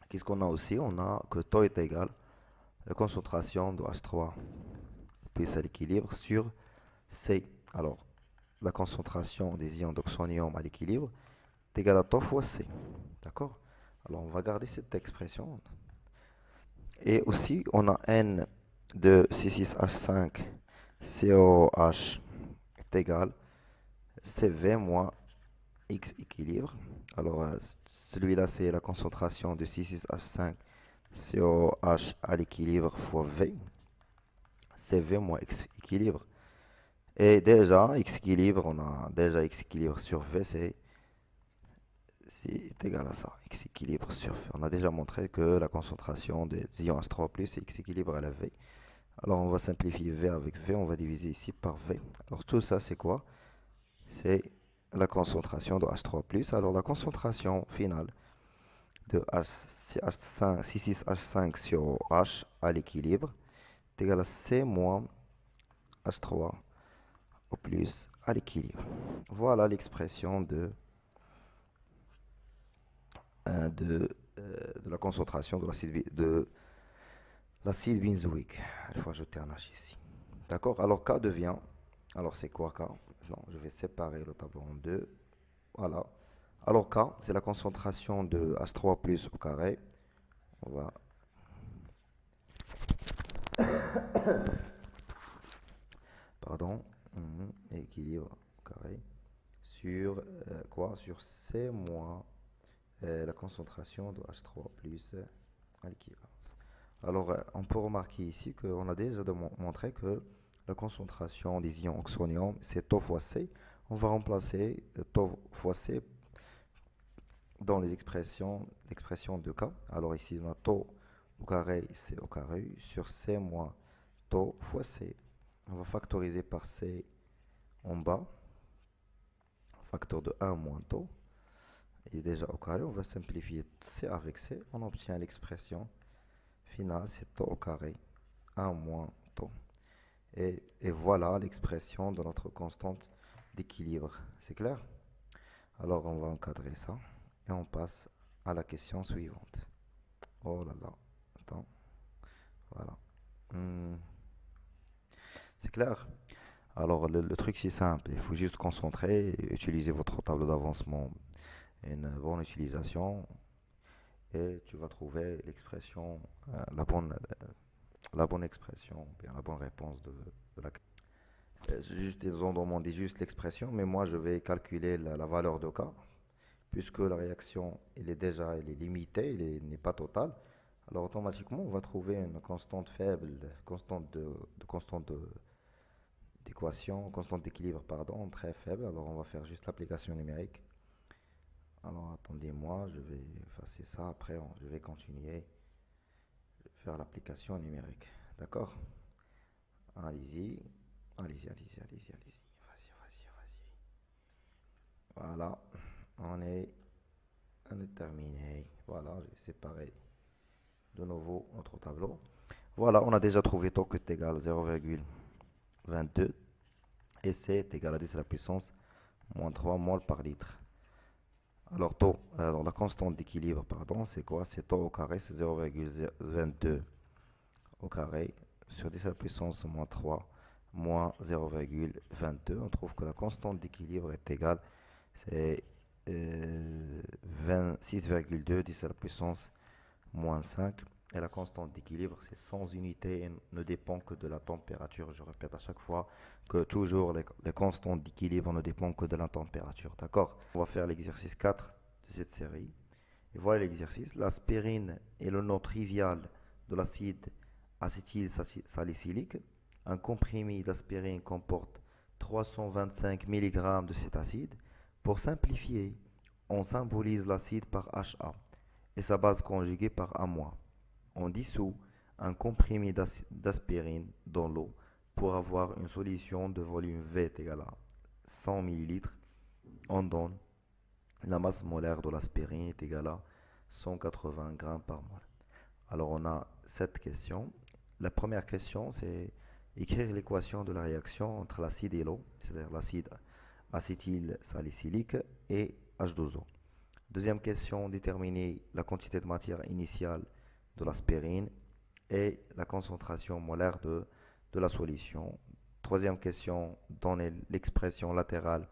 Qu'est-ce qu'on a aussi? On a que taux est égal à la concentration de H3 plus à l'équilibre sur C. Alors, la concentration des ions d'oxonium à l'équilibre est égale à taux fois C. D'accord? Alors, on va garder cette expression. Et aussi, on a N de C6H5COOH est égal CV moins X équilibre. Alors, celui-là, c'est la concentration de C6H5COOH à l'équilibre fois V. CV moins X équilibre. Et déjà, X équilibre, on a déjà X équilibre sur V, c'est égal à ça, X équilibre sur V. On a déjà montré que la concentration des ions H3+, c'est X équilibre à la V. Alors on va simplifier V avec V, on va diviser ici par V. Alors tout ça c'est quoi? C'est la concentration de H3+. Alors la concentration finale de C6H5 sur H à l'équilibre est égale à C moins H3 au plus à l'équilibre. Voilà l'expression de la concentration de l'acide benzoïque. Il faut ajouter un H ici. D'accord? Alors K devient Alors, c'est quoi K? Non, je vais séparer le tableau en deux. Voilà. Alors, K, c'est la concentration de H3 plus au carré. On va... Pardon. Équilibre au carré. Sur quoi? Sur C moins la concentration de H3 plus à l'équivalence. Alors, on peut remarquer ici qu'on a déjà montré que la concentration des ions oxonium, c'est tau fois C. On va remplacer tau fois C dans l'expression de K. Alors ici, on a tau au carré, C au carré, sur C moins tau fois C. On va factoriser par C en bas, facteur de 1 moins tau. Il est déjà au carré, on va simplifier C avec C. On obtient l'expression finale, c'est tau au carré, 1 moins tau. Et voilà l'expression de notre constante d'équilibre. C'est clair? Alors on va encadrer ça et on passe à la question suivante. Oh là là, attends, voilà. C'est clair? Alors le truc c'est simple, il faut juste concentrer, et utiliser votre tableau d'avancement, une bonne utilisation et tu vas trouver l'expression, la bonne expression, bien la bonne réponse de la question. Juste, ils ont demandé juste l'expression, mais moi je vais calculer la valeur de K, puisque la réaction elle est limitée, elle n'est pas totale. Alors automatiquement on va trouver une constante faible, constante d'équation, constante d'équilibre, pardon, très faible. Alors on va faire juste l'application numérique. Alors attendez-moi, je vais effacer ça, après je vais continuer, faire l'application numérique. D'accord? Allez-y, allez-y, allez-y, allez-y, allez-y. Vas-y, vas-y, vas-y. Voilà, on est terminé. Voilà, je vais séparer de nouveau notre tableau. Voilà, on a déjà trouvé tau que est égal à 0,22 et C est égal à 10 à la puissance moins 3 mol par litre. Alors, alors la constante d'équilibre, pardon, c'est quoi? C'est tau au carré, c'est 0,22 au carré sur 10 à la puissance moins 3 moins 0,22. On trouve que la constante d'équilibre est égale, c'est 26,2 10 à la puissance moins 5. Et la constante d'équilibre, c'est sans unité et ne dépend que de la température. Je répète à chaque fois que toujours les constantes d'équilibre ne dépendent que de la température. D'accord? On va faire l'exercice 4 de cette série. Et voilà l'exercice. L'aspirine est le nom trivial de l'acide acétylsalicylique. Un comprimé d'aspirine comporte 325 mg de cet acide. Pour simplifier, on symbolise l'acide par HA et sa base conjuguée par A-. On dissout un comprimé d'aspirine dans l'eau pour avoir une solution de volume V est égale à 100 ml. On donne la masse molaire de l'aspirine est égale à 180 g par mol. Alors on a 7 questions. La première question c'est écrire l'équation de la réaction entre l'acide et l'eau, c'est-à-dire l'acide acétylsalicylique et H2O. Deuxième question, déterminer la quantité de matière initiale de l'aspirine et la concentration molaire de la solution. Troisième question, donner l'expression latérale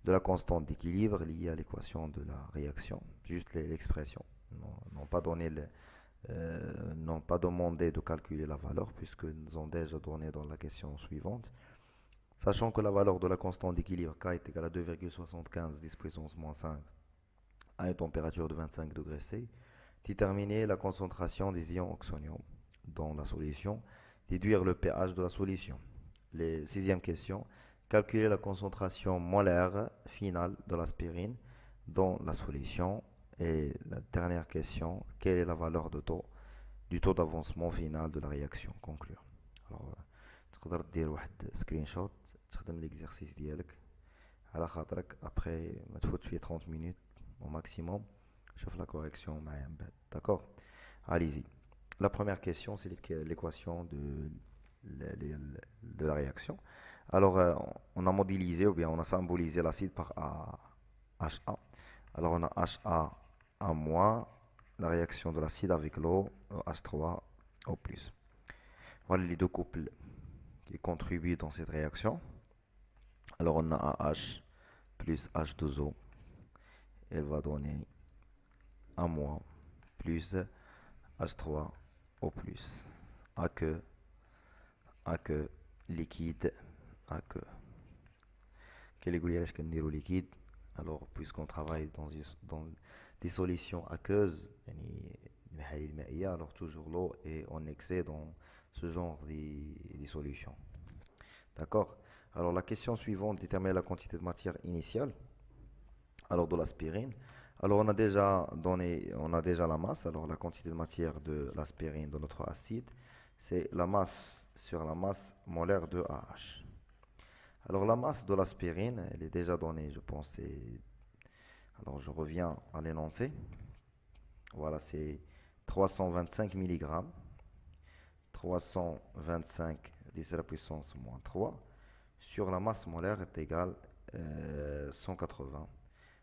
de la constante d'équilibre liée à l'équation de la réaction. Juste l'expression. Non pas donné n'ont pas demandé de calculer la valeur puisqu'ils ont déjà donné dans la question suivante. Sachant que la valeur de la constante d'équilibre K est égale à 2,75 10 puissance moins 5 à une température de 25 degrés C, déterminer la concentration des ions oxonium dans la solution, déduire le pH de la solution. Les sixième question, calculer la concentration molaire finale de l'aspirine dans la solution. Et la dernière question, quelle est la valeur du taux d'avancement final de la réaction? Conclure. Alors, تقدر دير واحد سكرين شوت تخدم l'exercice ديالك على خاطرك après ما تفوتش فيه 30 minutes au maximum. شوف la correction معايا من بعد. D'accord? Allez-y. La première question, c'est l'équation de la réaction. Alors, on a modélisé ou bien on a symbolisé l'acide par HA. Alors, on a HA à moins, la réaction de l'acide avec l'eau, H3 au plus. Voilà les deux couples qui contribuent dans cette réaction. Alors on a AH plus H2O. Elle va donner A- plus H3O plus. A que liquide. A que. Quel est le liquide? Alors, puisqu'on travaille dans des solutions aqueuses, alors toujours l'eau est en excès dans ce genre de solutions. D'accord? Alors, la question suivante détermine la quantité de matière initiale. Alors, de l'aspirine. Alors, on a déjà la masse. Alors, la quantité de matière de l'aspirine dans notre acide, c'est la masse sur la masse molaire de AH. Alors, la masse de l'aspirine, elle est déjà donnée, je pense. Alors, je reviens à l'énoncé. Voilà, c'est 325 mg. 325 10 à la puissance moins 3 sur la masse molaire est égale 180.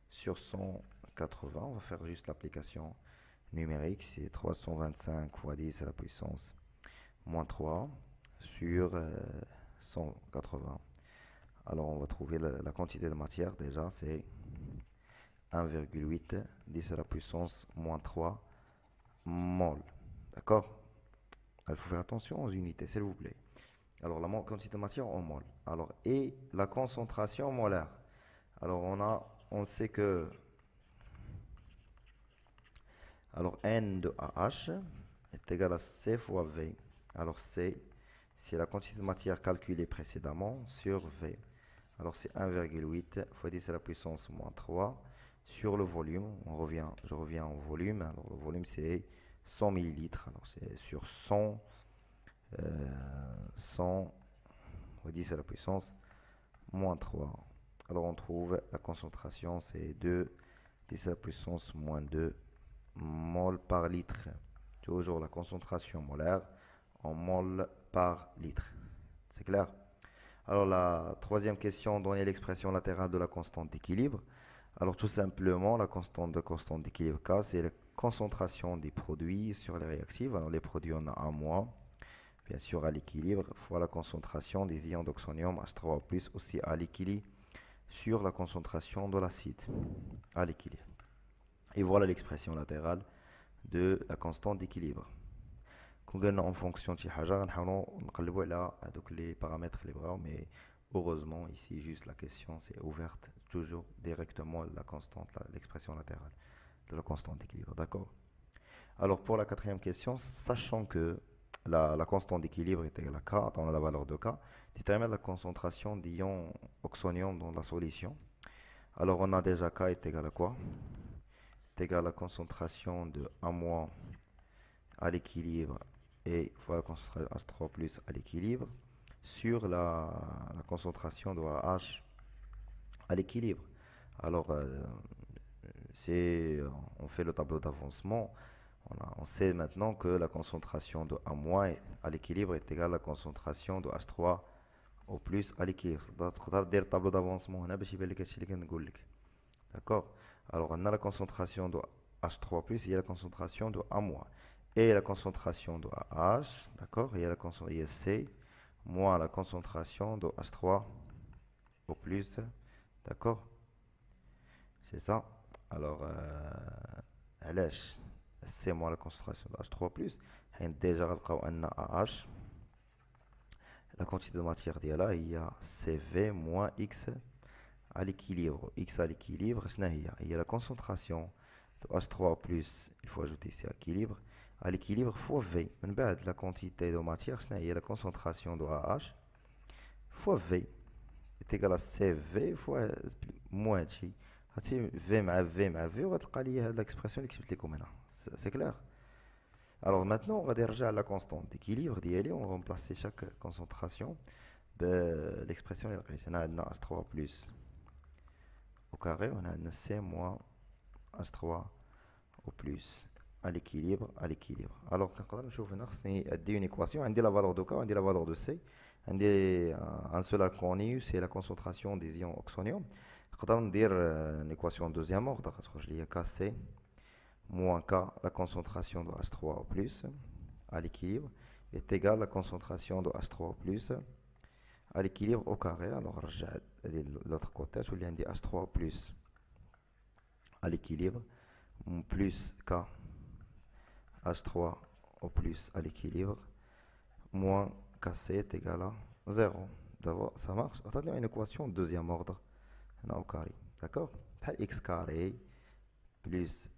Sur 180, on va faire juste l'application numérique, c'est 325 fois 10 à la puissance moins 3 sur 180. Alors on va trouver la quantité de matière déjà, c'est 1,8 10 à la puissance moins 3 mol. D'accord? Il faut faire attention aux unités, s'il vous plaît. Alors, la quantité de matière en mol. Alors, et la concentration molaire. Alors, on sait que alors N de AH est égal à C fois V. Alors, C, c'est la quantité de matière calculée précédemment sur V. Alors, c'est 1,8 fois 10 à la puissance moins 3 sur le volume. Je reviens au volume. Alors, le volume, c'est 100 millilitres. Alors, c'est sur 100 fois 10 à la puissance moins 3. Alors on trouve la concentration, c'est 2 10 à la puissance moins 2 mol par litre. Toujours la concentration molaire en mol par litre. C'est clair? Alors la troisième question, donner l'expression latérale de la constante d'équilibre. Alors tout simplement, la constante d'équilibre K, c'est la concentration des produits sur les réactifs. Alors les produits, on a un moins. Bien sûr, à l'équilibre, fois la concentration des ions d'oxonium H3O+, aussi à l'équilibre sur la concentration de l'acide à l'équilibre. Et voilà l'expression latérale de la constante d'équilibre. En fonction de les paramètres mais heureusement ici juste la question c'est ouverte toujours directement la constante, l'expression latérale de la constante d'équilibre. D'accord? Alors pour la quatrième question, sachant que la constante d'équilibre est égale à K, dans la valeur de K, détermine la concentration d'ion oxonium dans la solution. Alors on a déjà K est égal à quoi? C'est égal à la concentration de A- à l'équilibre et fois la concentration H3 plus à l'équilibre sur la concentration de AH à l'équilibre. Alors on fait le tableau d'avancement. On sait maintenant que la concentration de A- à l'équilibre est égale à la concentration de H3 au plus à l'équilibre. C'est le tableau d'avancement. D'accord? Alors on a la concentration de H3 plus et la concentration de A-. Et la concentration de AH, d'accord? Il y a C moins la concentration de H3 au plus, d'accord? C'est ça. Alors, C moins la concentration de H3 plus. Déjà, on a AH. La quantité de matière là, il y a CV moins X à l'équilibre. X à l'équilibre, il y a la concentration de H3 plus, il faut ajouter ici à l'équilibre. À l'équilibre fois V. La quantité de matière, il y a la concentration de AH fois V est égal à CV fois moins J. V مع V مع V وغتلقى لي هاد l'expression اللي كتبت لكم هنا. C'est clair? Alors maintenant, on va déranger la constante d'équilibre d'IL. On va remplacer chaque concentration de l'expression. On a H3 plus au carré, on a C moins H3 au plus à l'équilibre, à l'équilibre. Alors, quand on a une équation, on a la valeur de K, on a la valeur de C. On a un seul connu, c'est la concentration des ions oxonium. On a une équation de deuxième ordre. Il y a KC moins K, la concentration de H3 plus à l'équilibre, est égale à la concentration de H3 plus à l'équilibre au carré. Alors, l'autre côté, je lui dis H3 plus à l'équilibre, plus K H3 au plus à l'équilibre, moins KC est égal à 0. D'abord, ça marche. On a une équation deuxième ordre, au carré. D'accord? X carré plus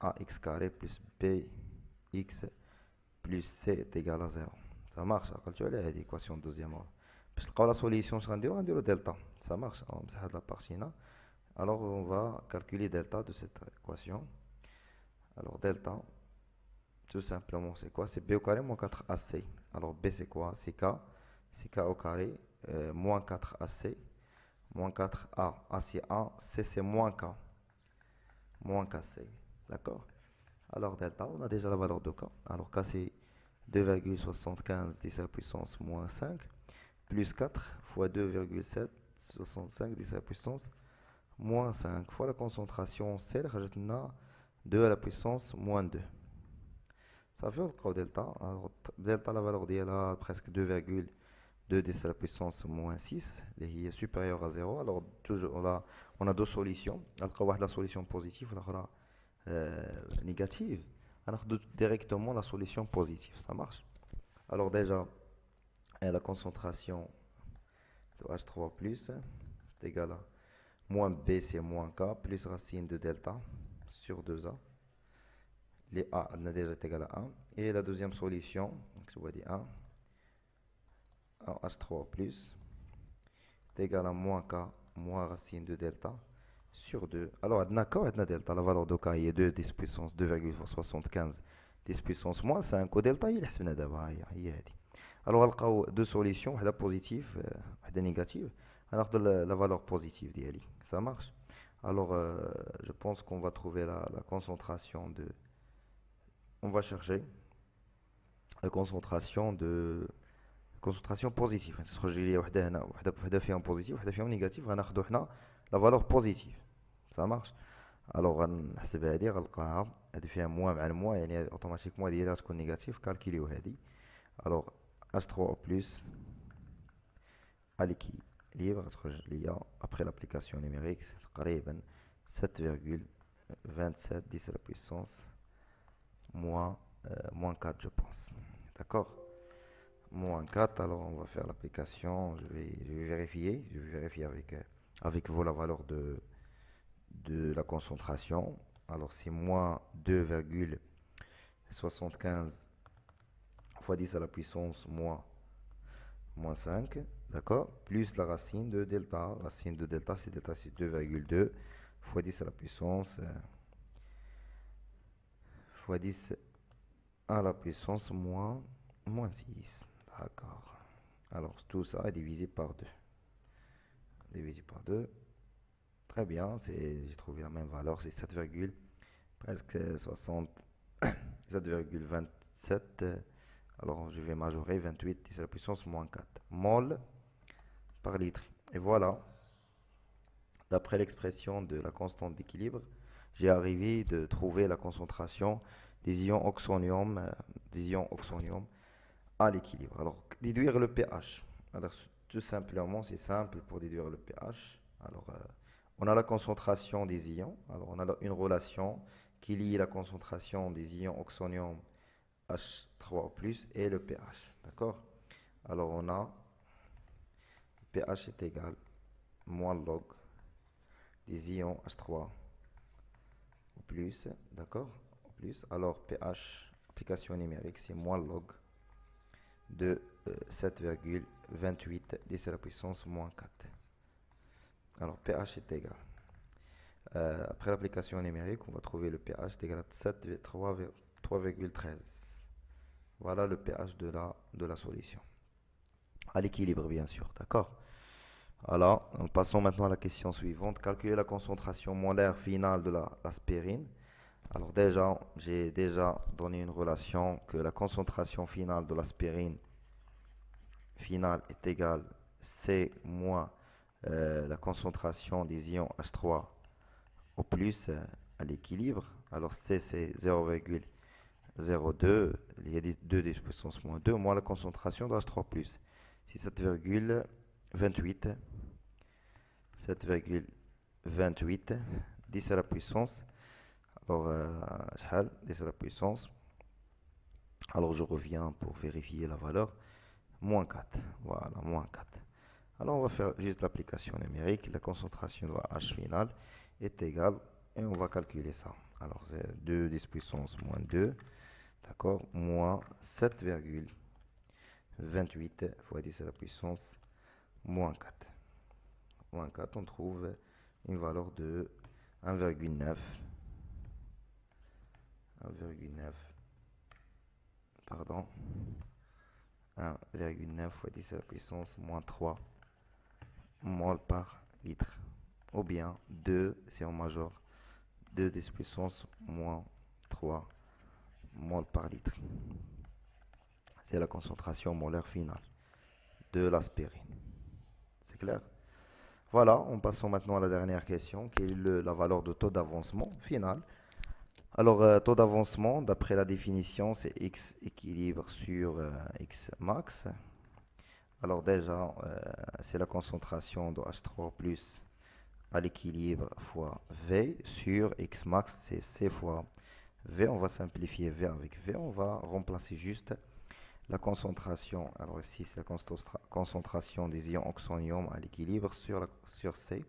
AX carré plus BX plus C est égal à 0. Ça marche. Quand tu as l'équation deuxième ordre. Puis la solution, je vais dire delta. Ça marche. On va la partie là. Alors, on va calculer delta de cette équation. Alors, delta, tout simplement, c'est quoi? C'est B au carré moins 4AC. Alors, B, c'est quoi? C'est K. C'est K au carré moins 4AC. Moins 4A. A, c'est A. C, c'est moins K. Moins KC. D'accord? Alors, delta, on a déjà la valeur de K. Alors, K, c'est 2,75 10 à la puissance moins 5. Plus 4 fois 2,765 10 à la puissance moins 5 fois la concentration C, on a 2 à la puissance moins 2. Ça fait le delta. Alors, delta, la valeur d'IA presque 2,2 10 à la puissance moins 6, qui est supérieur à 0. Alors, toujours, on a deux solutions. Alors, la solution positive, la négative. Alors, directement la solution positive. Ça marche. Alors, déjà, la concentration de H3 plus est égale à moins B, c'est moins K, plus racine de delta sur 2A. Les A, on a déjà égal à 1. Et la deuxième solution, je vous dis 1, H3 plus, est égal à moins K, moins racine de delta sur 2. Alors, on a K, on a delta, la valeur de K est 2, 10 puissance 2,75, 10 puissance moins 5. Au delta, il est d'abord. Alors, on a deux solutions, une positive, une négative. Alors, la valeur positive d'IA. Ça marche. Alors, je pense qu'on va trouver la concentration de... On va chercher la concentration positive. Il y a une positive, une négative. On a la valeur positive. Ça marche. Alors, on va dire que un moins avec moins, et automatiquement, il y a un négatif. Calculer. Alors, H3 plus à l'équilibre, après l'application numérique, c'est 7,27 10 à la puissance moins 4, je pense. D'accord? Moins 4, alors on va faire l'application. Je vais vérifier. Je vais vérifier avec vous la valeur de la concentration. Alors c'est moins 2,75 fois 10 à la puissance moins 5, d'accord, plus la racine de delta. Racine de delta, c'est 2,2 fois 10 à la puissance fois 10 à la puissance moins 6. D'accord. Alors tout ça est divisé par 2. Divisé par 2. Très bien, j'ai trouvé la même valeur, c'est 7, presque 60, 7,27. Alors je vais majorer 28 10 à la puissance moins 4 mol par litre. Et voilà, d'après l'expression de la constante d'équilibre, j'ai arrivé de trouver la concentration des ions oxonium, à l'équilibre. Alors, déduire le pH. Alors, tout simplement, c'est simple pour déduire le pH. Alors, on a la concentration des ions. Alors, on a une relation qui lie la concentration des ions oxonium H3+, et le pH. D'accord? Alors, on a pH est égal moins log des ions H3 au plus. D'accord? Au plus. Alors, pH, application numérique, c'est moins log de 7,28 10 à la puissance moins 4. Alors, pH est égal. Après l'application numérique, on va trouver le pH est égal à 3,13. Voilà le pH de la solution. À l'équilibre, bien sûr. D'accord? Alors, passons maintenant à la question suivante. Calculer la concentration molaire finale de l'aspirine. Alors déjà, j'ai déjà donné une relation que la concentration finale de l'aspirine finale est égale C moins la concentration des ions H3 au plus à l'équilibre. Alors C c'est 0,02, il y a 2 10 puissance moins 2 moins la concentration de H3 plus. C'est 7,28 7,28, 10 à la puissance. Alors, شحال 10 à la puissance. Alors, je reviens pour vérifier la valeur. Moins 4. Voilà, moins 4. Alors, on va faire juste l'application numérique. La concentration de H finale est égale, et on va calculer ça. Alors, c'est 2 10 puissance moins 2, d'accord, moins 7,28 fois 10 à la puissance moins 4. Moins 4, on trouve une valeur de 1,9. 1,9, pardon, 1,9 fois 10 à la puissance moins 3 mol par litre. Ou bien 2, si on major, 2 10 puissance moins 3 mol par litre. C'est la concentration molaire finale de l'aspirine. C'est clair? Voilà, on passons maintenant à la dernière question, qui est la valeur de taux d'avancement final. Alors, taux d'avancement, d'après la définition, c'est X équilibre sur X max. Alors déjà, c'est la concentration de H3 plus à l'équilibre fois V sur X max, c'est C fois V. On va simplifier V avec V. On va remplacer juste la concentration. Alors ici, c'est la concentration des ions oxonium à l'équilibre sur C.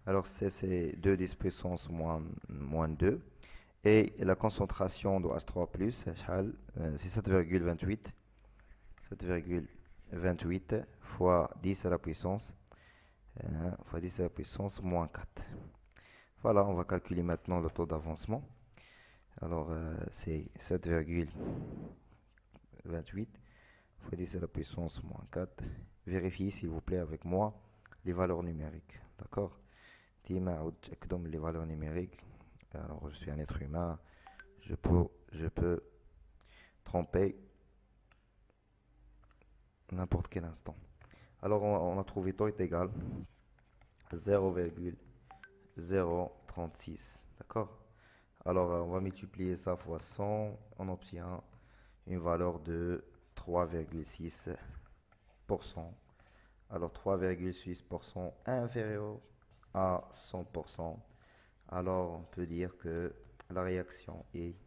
Alors C, c'est 2 10 puissance moins 2. Et la concentration de H3+, c'est 7,28. 7,28 fois 10 à la puissance fois 10 à la puissance moins 4. Voilà, on va calculer maintenant le taux d'avancement. Alors, c'est 7,28 fois 10 à la puissance moins 4. Vérifiez s'il vous plaît avec moi les valeurs numériques. D'accord? Les valeurs numériques. Alors, je suis un être humain. Je peux tromper n'importe quel instant. Alors, on a trouvé taux est égal 0,036. D'accord? Alors, on va multiplier ça fois 100. On obtient une valeur de 3,6%. Alors, 3,6% inférieur à 100%. Alors, on peut dire que la réaction est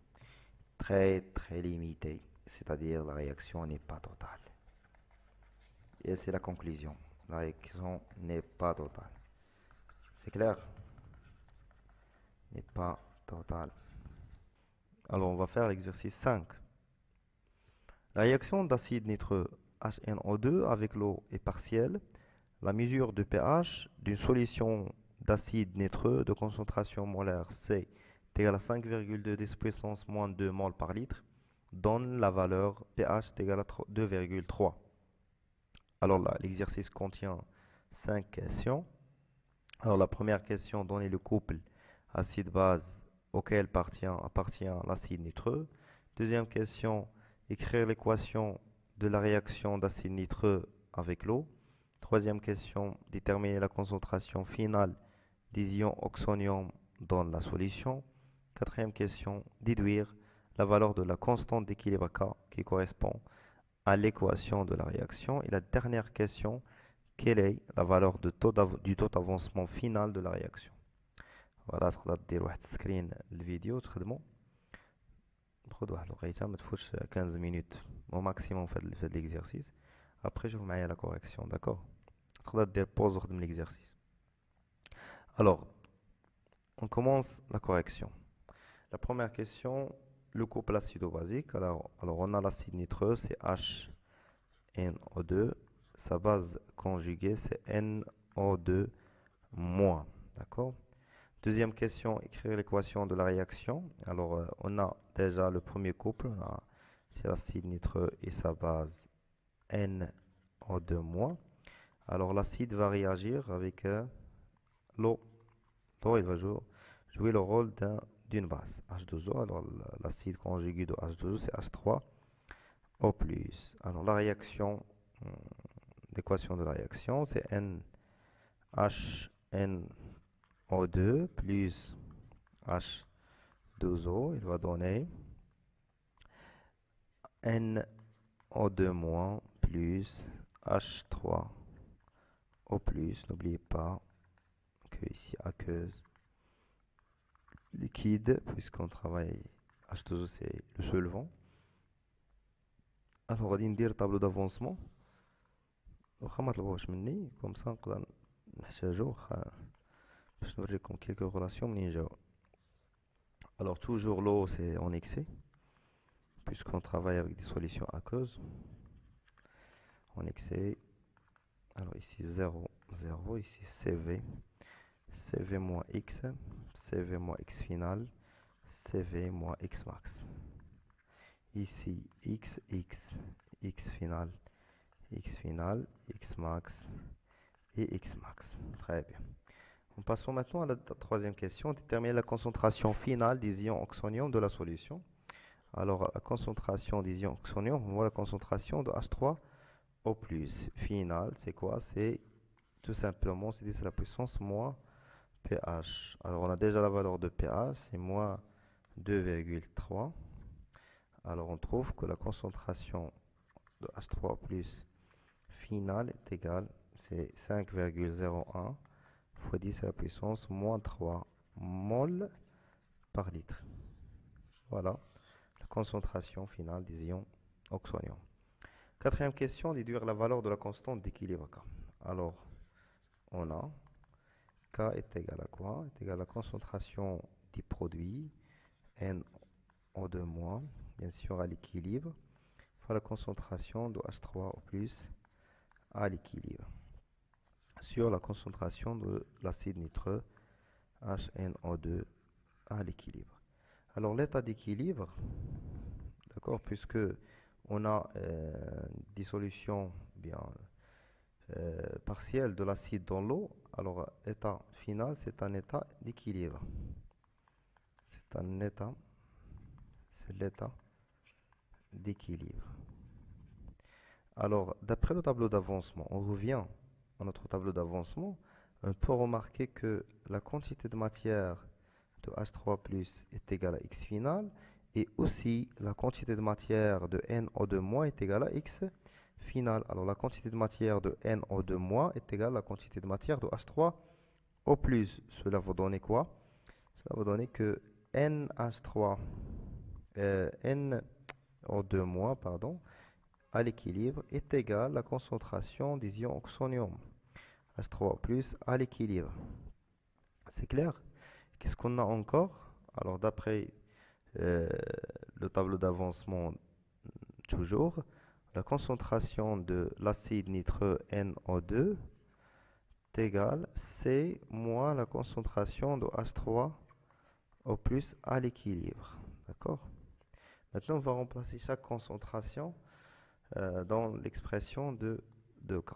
très limitée. C'est-à-dire, la réaction n'est pas totale. Et c'est la conclusion. La réaction n'est pas totale. C'est clair? N'est pas totale. Alors, on va faire l'exercice 5. La réaction d'acide nitreux HNO2 avec l'eau est partielle. La mesure de pH d'une solution d'acide nitreux de concentration molaire C est égale à 5,2 10 puissance moins 2 mol par litre donne la valeur pH est égale à 2,3. Alors là, l'exercice contient 5 questions. Alors la première question, donner le couple acide-base auquel appartient l'acide nitreux. Deuxième question, écrire l'équation de la réaction d'acide nitreux avec l'eau. Troisième question, déterminer la concentration finale des ions oxonium dans la solution. Quatrième question, déduire la valeur de la constante d'équilibre K qui correspond à l'équation de la réaction. Et la dernière question, quelle est la valeur du taux d'avancement final de la réaction. Voilà, تقدر دير واحد سكرين الفيديو تخدمو تاخد واحد الوقيته ما تفوتش 15 minutes au maximum في هاد l'exercice. Après شوف معايا la correction, d'accord. تقدر دير pause وخدم l'exercice. Alors, on commence la correction. La première question, le couple acido-basique. Alors on a l'acide nitreux, c'est HNO2. Sa base conjuguée, c'est NO2-. D'accord? Deuxième question, écrire l'équation de la réaction. Alors, on a déjà le premier couple, c'est l'acide nitreux et sa base NO2-. Alors, l'acide va réagir avec l'eau. L'eau, il va jouer le rôle d'une base, H2O. Alors, l'acide conjugué de H2O, c'est H3O+. Alors, la réaction, l'équation de la réaction, c'est HNO2 plus H2O. Il va donner NO2- plus H3O+. N'oubliez pas que ici aqueuse liquide, puisqu'on travaille H2O, c'est le solvant. Alors, غادي ندير tableau d'avancement. واخا ما طلبوهش مني comme ça نقدر نحتاجو باش نوريكم quelques relations منين جاو. Alors, toujours l'eau, c'est en excès, puisqu'on travaille avec des solutions aqueuses. En excès. Alors ici 0, 0, ici CV, CV moins X, CV moins X final, CV moins X max. Ici X, X, X final, X max et X max. Très bien. Passons maintenant à la troisième question. Déterminer la concentration finale des ions oxonium de la solution. Alors, la concentration des ions oxonium, on voit la concentration de H3O+. Finale, c'est quoi? C'est tout simplement, c'est 10 à la puissance moins pH. Alors, on a déjà la valeur de pH, c'est moins 2,3. Alors, on trouve que la concentration de H3O+, finale est égale, c'est 5,01 fois 10 à la puissance moins 3 mol par litre. Voilà la concentration finale des ions oxonium. Quatrième question, déduire la valeur de la constante d'équilibre K. Alors, on a K est égal à quoi? Est égal à la concentration des produits, NO2-, bien sûr à l'équilibre, fois la concentration de H3O+, à l'équilibre, sur la concentration de l'acide nitreux, HNO2, à l'équilibre. Alors, l'état d'équilibre, d'accord, puisque on a dissolution bien partielle de l'acide dans l'eau, alors état final, c'est un état d'équilibre. C'est l'état d'équilibre. Alors, d'après le tableau d'avancement, on revient à notre tableau d'avancement, on peut remarquer que la quantité de matière de H3+ est égale à X final, et aussi la quantité de matière de NO2- est égale à X final. Alors la quantité de matière de NO2- est égale à la quantité de matière de H3O+. Cela va donner quoi? Cela va donner que NO2- pardon, à l'équilibre est égal à la concentration des ions oxonium. H3O+ à l'équilibre. C'est clair? Qu'est-ce qu'on a encore? Alors d'après le tableau d'avancement, toujours, la concentration de l'acide nitreux NO2 est égale C moins la concentration de H3O+ à l'équilibre. D'accord? Maintenant, on va remplacer chaque concentration dans l'expression de 2K.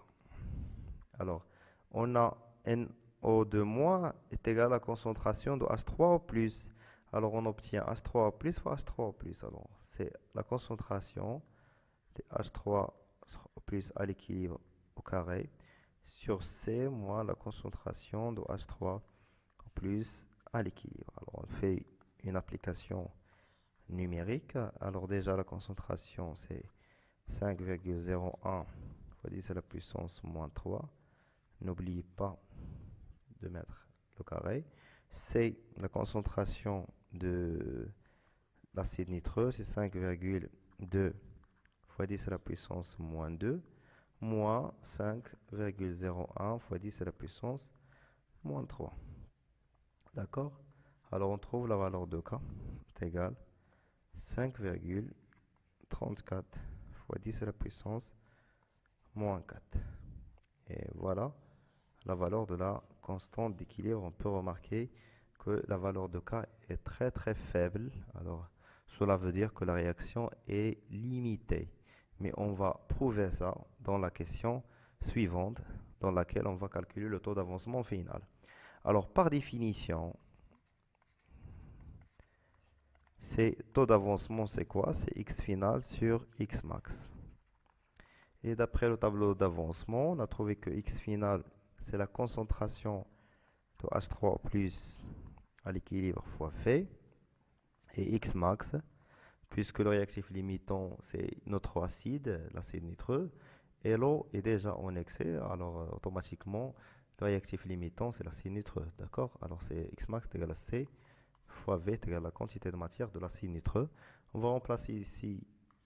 Alors, on a NO2- est égal à la concentration de H3O+. Alors, on obtient H3O+ fois H3O+. Alors, c'est la concentration de H3+ à l'équilibre au carré sur C moins la concentration de H3+ à l'équilibre. Alors, on fait une application numérique. Alors, déjà, la concentration, c'est 5,01 fois 10 à la puissance moins 3. N'oubliez pas de mettre le carré. C, la concentration de l'acide nitreux, c'est 5,2 fois 10 à la puissance moins 2, moins 5,01 fois 10 à la puissance moins 3. D'accord? Alors on trouve la valeur de K est égale 5,34 fois 10 à la puissance moins 4. Et voilà la valeur de la constante d'équilibre. On peut remarquer que la valeur de K est très très faible. Alors cela veut dire que la réaction est limitée. Mais on va prouver ça dans la question suivante, dans laquelle on va calculer le taux d'avancement final. Alors par définition, taux d'avancement c'est quoi? C'est X final sur X max. Et d'après le tableau d'avancement, on a trouvé que X final, c'est la concentration de H3+ à l'équilibre fois F. Et X max, puisque le réactif limitant, c'est notre acide, l'acide nitreux, et l'eau est déjà en excès, alors automatiquement, Le réactif limitant, c'est l'acide nitreux, d'accord? Alors c'est X max est égal à C fois V est égal à la quantité de matière de l'acide nitreux. On va remplacer ici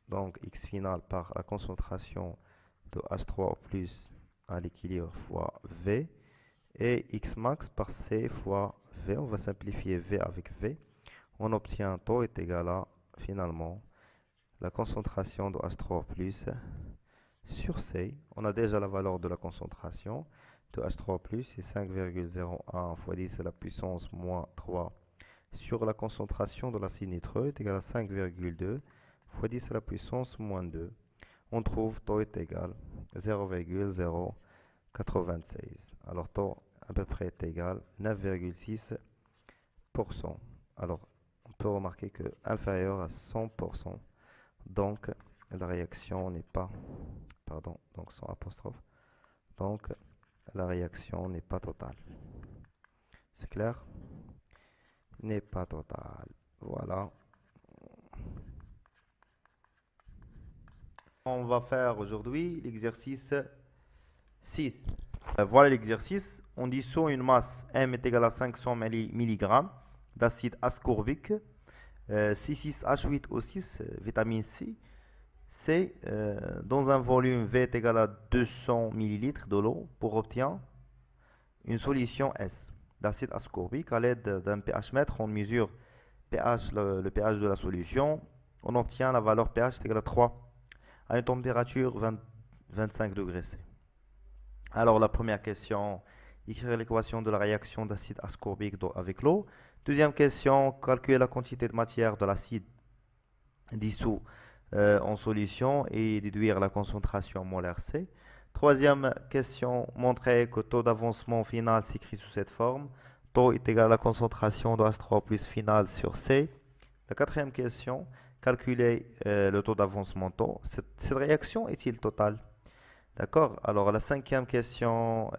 donc X final par la concentration de H3O plus à l'équilibre fois V et X max par C fois V. On va simplifier V avec V. On obtient taux est égal à finalement la concentration de H3O plus sur C. On a déjà la valeur de la concentration de H3O plus, c'est 5,01 fois 10 à la puissance moins 3 sur la concentration de l'acide nitreux est égal à 5,2 fois 10 à la puissance moins 2. On trouve taux est égal à 0,096. Alors taux à peu près est égal à 9,6%. Alors on peut remarquer que inférieur à 100%. Donc la réaction n'est pas, pardon, donc sans apostrophe. Donc la réaction n'est pas totale. C'est clair? N'est pas totale. Voilà. On va faire aujourd'hui l'exercice 6. Voilà l'exercice. On dissout une masse M est égale à 500 mg d'acide ascorbique, C6H8O6, vitamine C, dans un volume V est égal à 200 ml de l'eau pour obtenir une solution S d'acide ascorbique. À l'aide d'un pH mètre, on mesure le pH de la solution. On obtient la valeur pH est égale à 3 à une température 25 degrés C. Alors la première question, écrire l'équation de la réaction d'acide ascorbique avec l'eau. Deuxième question, calculer la quantité de matière de l'acide dissous en solution et déduire la concentration molaire C. Troisième question, montrer que taux d'avancement final s'écrit sous cette forme. Taux est égal à la concentration de H3 plus final sur C. La quatrième question, calculer le taux d'avancement taux. Cette réaction est-il totale? D'accord? Alors la cinquième question,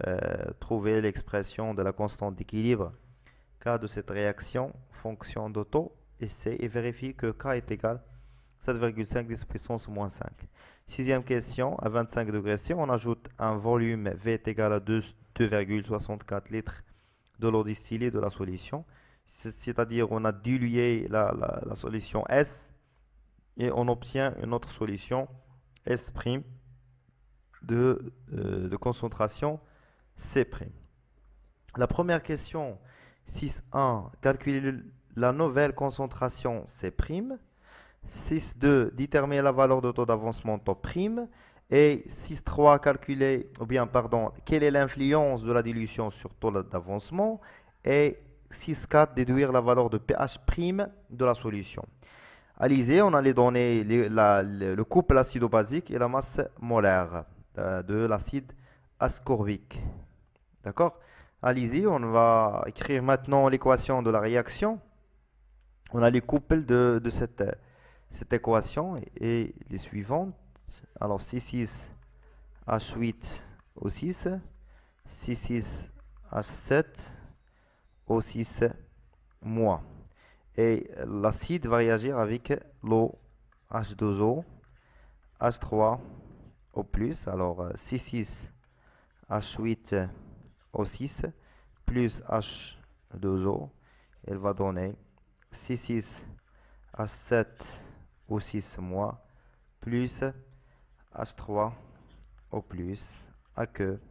trouver l'expression de la constante d'équilibre K de cette réaction, fonction de taux et C, et vérifier que K est égal à 7,5 10 puissance moins 5. Sixième question, à 25 degrés C, on ajoute un volume V est égal à 2,64 litres de l'eau distillée de la solution. C'est-à-dire on a dilué la solution S et on obtient une autre solution S' de concentration C'. La première question, 6.1, calculer la nouvelle concentration C'. 6.2, déterminer la valeur de taux d'avancement taux'. Et 6.3, calculer, ou bien, pardon, quelle est l'influence de la dilution sur taux d'avancement. Et 6.4, déduire la valeur de pH' de la solution. À l'ISée, on allait donner le couple acido-basique et la masse molaire de l'acide ascorbique. D'accord? À l'ISée, on va écrire maintenant l'équation de la réaction. On a les couples de cette équation et les suivantes. Alors C6H8O6, C6H7O6 moins. Et l'acide va réagir avec l'eau H2O, H3O+. Alors C6H8O6 plus H2O, elle va donner C6H7O6 moins plus H3O+, aqueux,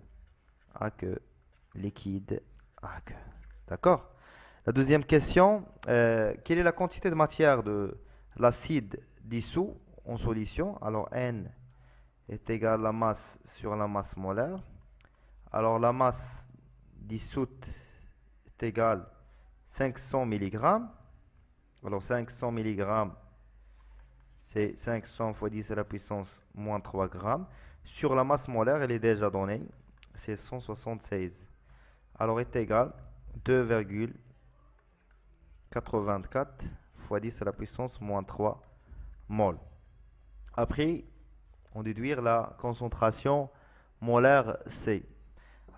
liquide, aqueux. D'accord? La deuxième question, quelle est la quantité de matière de l'acide dissous en solution? Alors N est égal à la masse sur la masse molaire. Alors la masse dissoute est égale à 500 mg. Alors 500 mg, c'est 500 fois 10 à la puissance moins 3 grammes. Sur la masse molaire, elle est déjà donnée, c'est 176. Alors est égal à 2,84 fois 10 à la puissance moins 3 mol. Après, on déduit la concentration molaire C.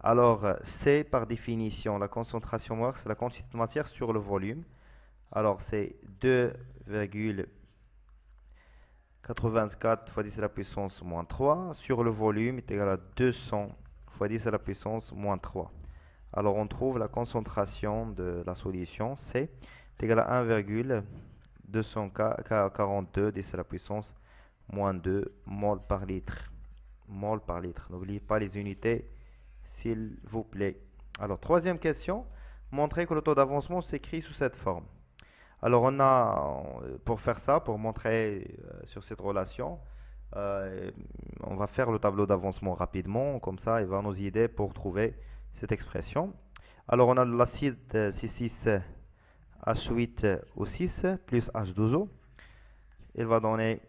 Alors, C, par définition, la concentration molaire, c'est la quantité de matière sur le volume. Alors, c'est 2,84 fois 10 à la puissance moins 3 sur le volume est égal à 200 fois 10 à la puissance moins 3. Alors on trouve la concentration de la solution C est égale à 1,242 10 à la puissance moins 2 mol par litre. Mol par litre. N'oubliez pas les unités, s'il vous plaît. Alors, troisième question. Montrer que le taux d'avancement s'écrit sous cette forme. Alors, on a, pour faire ça, pour montrer sur cette relation, on va faire le tableau d'avancement rapidement. Comme ça, il va nous aider pour trouver cette expression. Alors, on a l'acide C6H8O6 plus H12O. Il va donner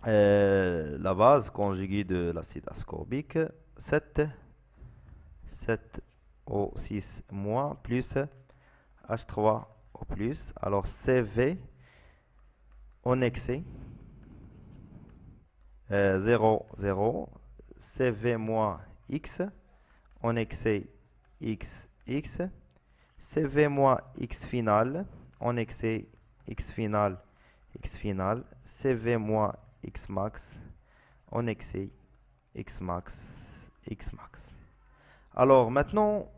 la base conjuguée de l'acide ascorbique, 7O6- plus H3O+. Alors CV en excès, 0, 0. CV moins X en excès X, X. CV moins X final en excès X final, X final. CV moins X max en excès X max, X max. Alors maintenant,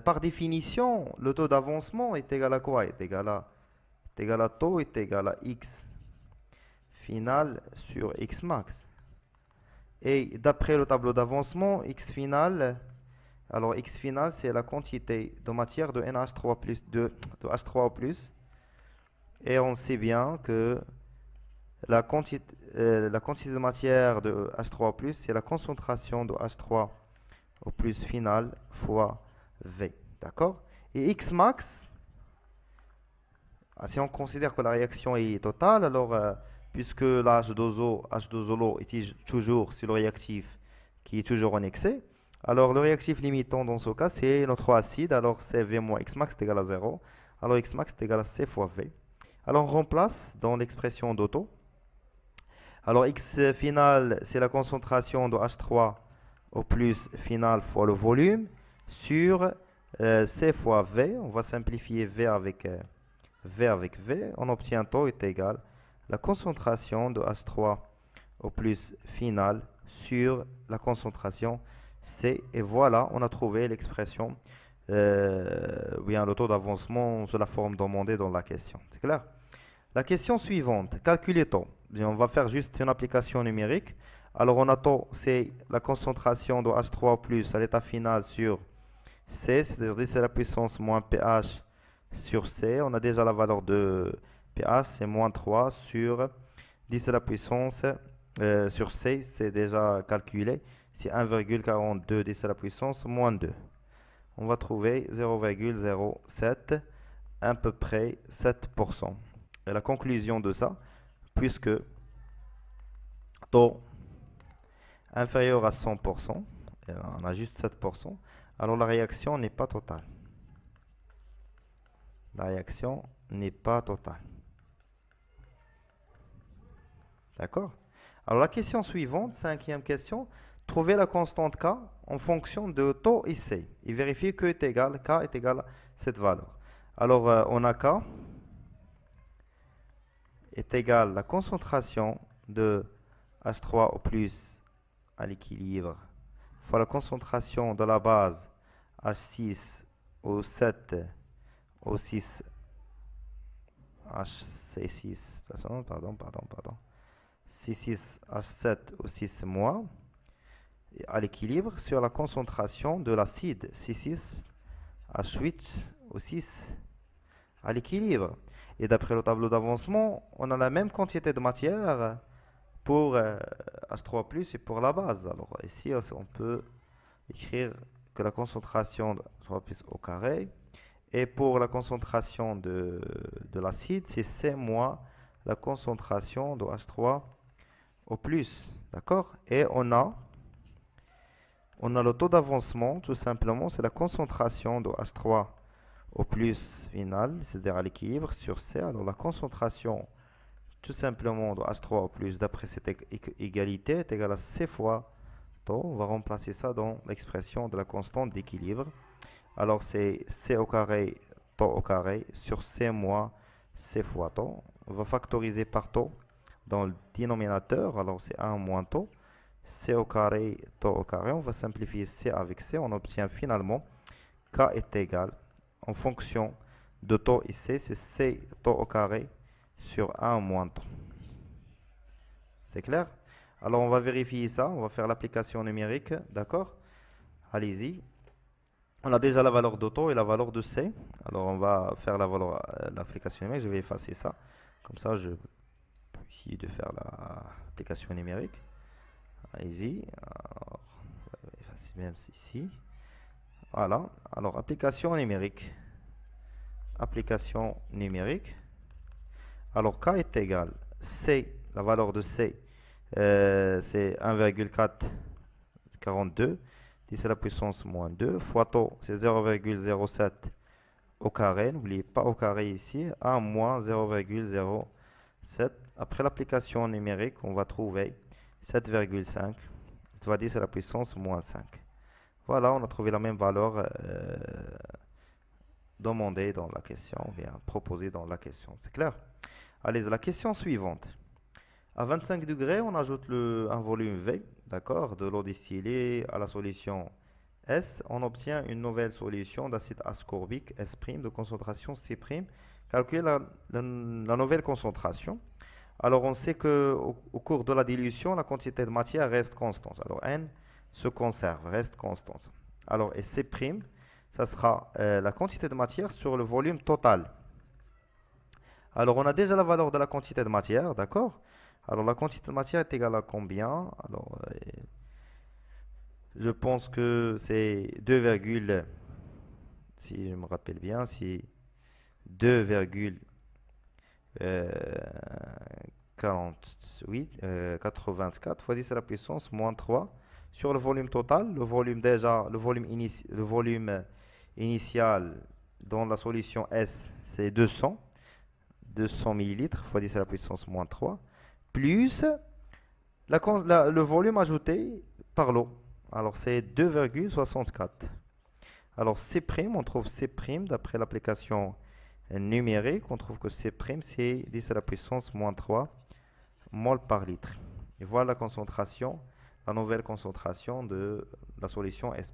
par définition, le taux d'avancement est égal à quoi? Est égal à taux est égal à X final sur X max. Et d'après le tableau d'avancement, X final, alors X final c'est la quantité de matière de NH3 plus de H3O+. Et on sait bien que la quantité de matière de H3O+, c'est la concentration de H3O+ final fois V. D'accord? Et X max, si on considère que la réaction est totale, alors puisque la H2O est toujours sur le réactif qui est toujours en excès, alors le réactif limitant dans ce cas, c'est notre acide. Alors CV moins X max est égal à 0. Alors X max est égal à C fois V. Alors on remplace dans l'expression d'auto. Alors X final, c'est la concentration de H3O+ final fois le volume sur C fois V. On va simplifier V avec V. On obtient taux est égal à la concentration de H3O+ final sur la concentration C. Et voilà, on a trouvé l'expression, bien le taux d'avancement sous la forme demandée dans la question. C'est clair? La question suivante, calculer taux. Bien, on va faire juste une application numérique. Alors, on a taux, c'est la concentration de H3O+ à l'état final sur C, c'est-à-dire 10 à la puissance moins pH sur C. On a déjà la valeur de pH, c'est moins 3 sur 10 à la puissance sur C, c'est déjà calculé. C'est 1,42 10 à la puissance moins 2. On va trouver 0,07, à peu près 7%. Et la conclusion de ça, puisque taux inférieur à 100%, et on a juste 7%, alors la réaction n'est pas totale. La réaction n'est pas totale. D'accord? Alors la question suivante, cinquième question, trouver la constante K en fonction de taux et C. Et vérifier que K est égal à cette valeur. Alors on a K est égal à la concentration de H3O+ à l'équilibre fois la concentration de la base H6O7 O6 HC6 pardon C6H7O6- à l'équilibre sur la concentration de l'acide C6H8O6 à l'équilibre. Et d'après le tableau d'avancement, on a la même quantité de matière pour H3+ et pour la base. Alors ici, on peut écrire que la concentration de H3+ au carré. Et pour la concentration de l'acide, c'est C moins la concentration de H3O+. D'accord? Et on a le taux d'avancement, tout simplement, c'est la concentration de H3O+ final, c'est-à-dire à l'équilibre sur C. Alors la concentration tout simplement de H3O+, d'après cette égalité, est égale à C fois taux. On va remplacer ça dans l'expression de la constante d'équilibre. Alors c'est C au carré, taux au carré, sur C moins C fois taux. On va factoriser par taux dans le dénominateur. Alors c'est 1 moins taux. C au carré, taux au carré. On va simplifier C avec C. On obtient finalement K est égal, en fonction de taux ici, c'est C taux au carré sur 1 moins taux. C'est clair? Alors, on va vérifier ça. On va faire l'application numérique. D'accord? Allez-y. On a déjà la valeur de taux et la valeur de C. Alors, on va faire l'application numérique. Je vais effacer ça. Comme ça, je peux essayer de faire l'application numérique. Allez-y. Alors, on va effacer même ici. Voilà. Alors, application numérique. Application numérique. Alors, K est égal. C, la valeur de C, c'est 1,442. 10 à la puissance moins 2. Fois taux, c'est 0,07 au carré. N'oubliez pas au carré ici. 1 moins 0,07. Après l'application numérique, on va trouver 7,5. Soit 10 à la puissance moins 5. Voilà, on a trouvé la même valeur demandée dans la question, ou bien proposée dans la question. C'est clair? Allez, la question suivante. À 25 degrés, on ajoute un volume V, d'accord, de l'eau distillée à la solution S. On obtient une nouvelle solution d'acide ascorbique S' de concentration C'. Calculer la nouvelle concentration. Alors, on sait qu'au cours de la dilution, la quantité de matière reste constante. Alors, N se conserve, reste constante. Alors, et C', ça sera la quantité de matière sur le volume total. Alors, on a déjà la valeur de la quantité de matière, d'accord? Alors, la quantité de matière est égale à combien? Alors, je pense que c'est 2, si je me rappelle bien, c'est 2,84 fois 10 à la puissance moins 3 sur le volume total. Le volume initial dans la solution S, c'est 200 millilitres fois 10 à la puissance moins 3, plus le volume ajouté par l'eau. Alors, c'est 2,64. Alors, C', on trouve C' d'après l'application numérique. On trouve que C', c'est 10 à la puissance moins 3 mol par litre. Et voilà la concentration, la nouvelle concentration de la solution S'.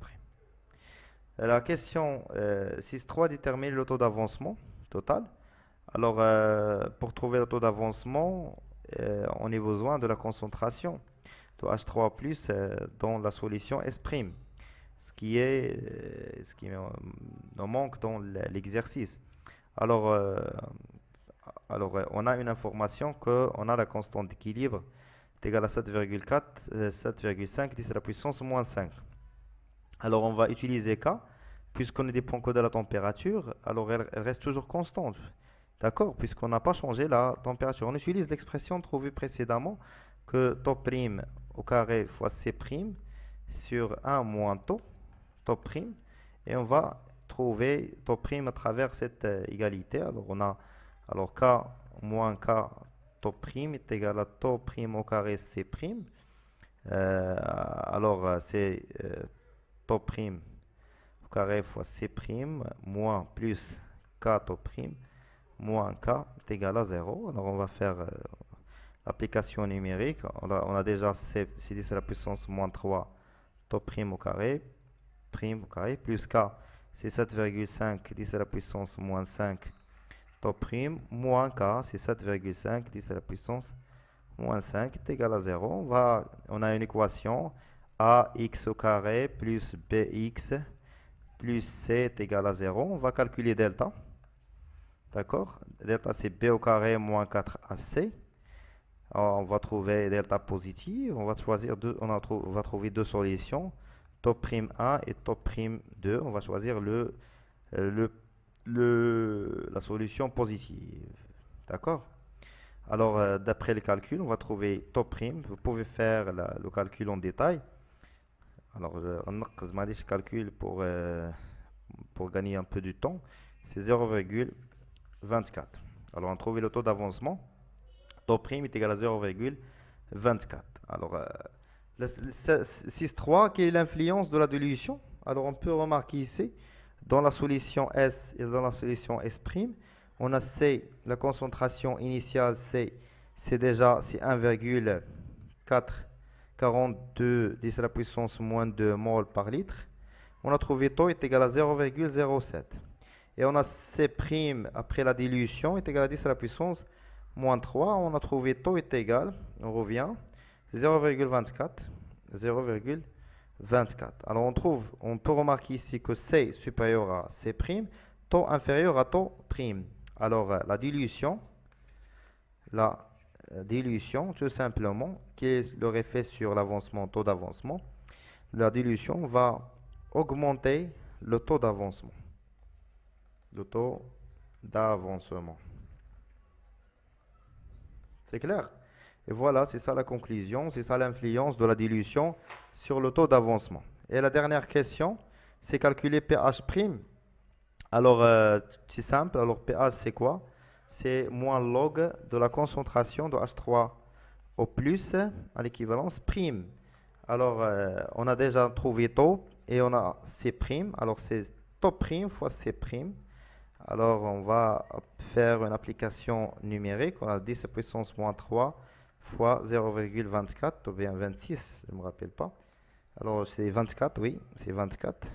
La question 6.3 détermine le taux d'avancement total. Alors, pour trouver le taux d'avancement, on a besoin de la concentration de H3+ dans la solution S', ce qui nous manque dans l'exercice. Alors, on a une information qu'on a la constante d'équilibre est égale à 7,4, 7,5, 10 à la puissance moins 5. Alors, on va utiliser K, puisqu'on ne dépend que de la température, alors elle reste toujours constante. D'accord? Puisqu'on n'a pas changé la température. On utilise l'expression trouvée précédemment que taux' au carré fois C' sur 1 moins taux' et on va trouver taux' à travers cette égalité. Alors, on a K moins K taux' est égal à taux' au carré C'. Alors, c'est taux' au carré fois C' moins plus K taux' moins K est égal à 0. Alors, on va faire l'application numérique. On a déjà C, c'est 10 à la puissance moins 3 taux' au carré, plus K, c'est 7,5, 10 à la puissance moins 5 taux' moins K, c'est 7,5, 10 à la puissance moins 5 est égal à 0. On a une équation AX au carré plus BX plus C est égal à 0. On va calculer delta. D'accord? Delta, c'est B au carré moins 4AC. On va trouver delta positif. On va choisir on va trouver deux solutions, taux' 1 et taux' 2. On va choisir la solution positive. D'accord? Alors, d'après le calcul, on va trouver taux'. Vous pouvez faire le calcul en détail. Alors, je calcule pour gagner un peu de temps. C'est 0,24. Alors, on trouve le taux d'avancement. Taux' est égal à 0,24. Alors, 6.3, quelle est l'influence de la dilution? Alors, on peut remarquer ici, dans la solution S et dans la solution S', on a C, la concentration initiale C, c'est 1,442 10 à la puissance moins 2 mol par litre. On a trouvé taux est égal à 0,07. Et on a C' après la dilution est égal à 10 à la puissance moins 3. On a trouvé taux est égal, on revient, 0,24. 0,24. Alors on peut remarquer ici que C supérieur à C', taux inférieur à taux prime. Alors la dilution, tout simplement, qui est leur effet sur l'avancement, taux d'avancement, la dilution va augmenter le taux d'avancement. Le taux d'avancement. C'est clair? Et voilà, c'est ça la conclusion, c'est ça l'influence de la dilution sur le taux d'avancement. Et la dernière question, c'est calculer pH'. Alors, c'est simple. Alors, pH, c'est quoi? C'est moins log de la concentration de H3O plus à l'équivalence prime. Alors, on a déjà trouvé taux et on a C'. Alors, c'est taux prime fois C'. Alors, on va faire une application numérique. On a 10 puissance moins 3 fois 0,24 ou bien 26, je ne me rappelle pas. Alors, c'est 24, oui, c'est 24.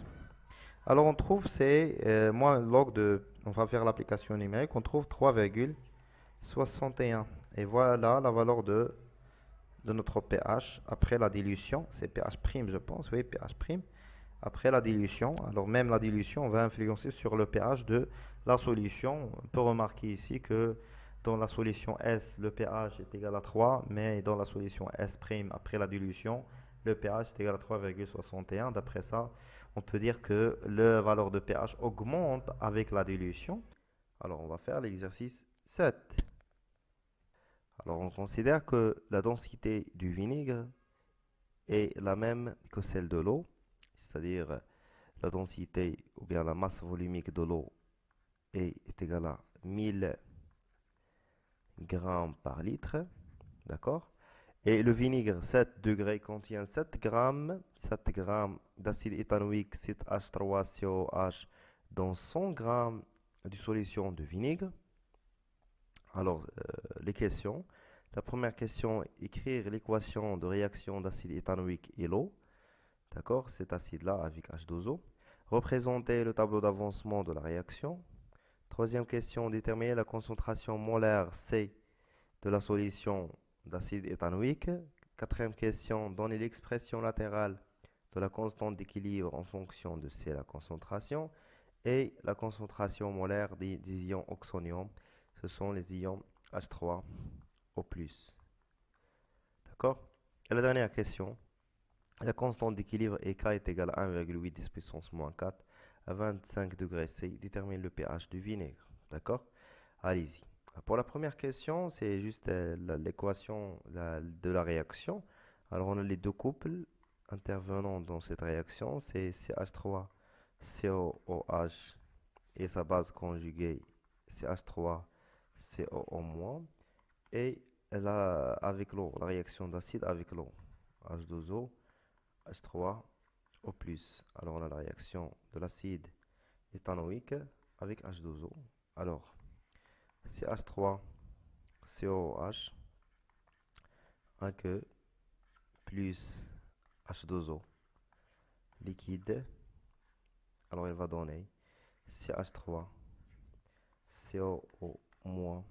Alors, on trouve c'est moins log de. On va faire l'application numérique. On trouve 3,61. Et voilà la valeur de notre pH après la dilution. C'est pH', je pense. Oui, pH'. Après la dilution, alors même la dilution va influencer sur le pH de la solution. On peut remarquer ici que dans la solution S, le pH est égal à 3, mais dans la solution S' après la dilution, le pH est égal à 3,61. D'après ça, on peut dire que la valeur de pH augmente avec la dilution. Alors on va faire l'exercice 7. Alors on considère que la densité du vinaigre est la même que celle de l'eau, c'est-à-dire la densité ou bien la masse volumique de l'eau est égale à 1000 grammes par litre, d'accord? Et le vinaigre 7 degrés contient 7 grammes d'acide éthanoïque 7H3COH dans 100 grammes de solution de vinaigre. Alors, les questions. La première question, écrire l'équation de réaction d'acide éthanoïque et l'eau. D'accord? Cet acide-là avec H2O. Représenter le tableau d'avancement de la réaction. Troisième question, déterminer la concentration molaire C de la solution d'acide éthanoïque. Quatrième question, donner l'expression latérale de la constante d'équilibre en fonction de C, la concentration. Et la concentration molaire des ions oxonium, ce sont les ions H3O+. D'accord? Et la dernière question, la constante d'équilibre K est égale à 1,8 10 puissance moins 4 à 25 degrés C. Détermine le pH du vinaigre. D'accord? Allez-y. Pour la première question, c'est juste l'équation de la réaction. Alors, on a les deux couples intervenant dans cette réaction. C'est CH3COOH et sa base conjuguée CH3COO-. Et là, avec l'eau, la réaction d'acide avec l'eau. H2O, H3O+. Alors, on a la réaction de l'acide éthanoïque avec H2O. Alors, CH3COOH que plus H2O liquide. Alors, il va donner CH3COO-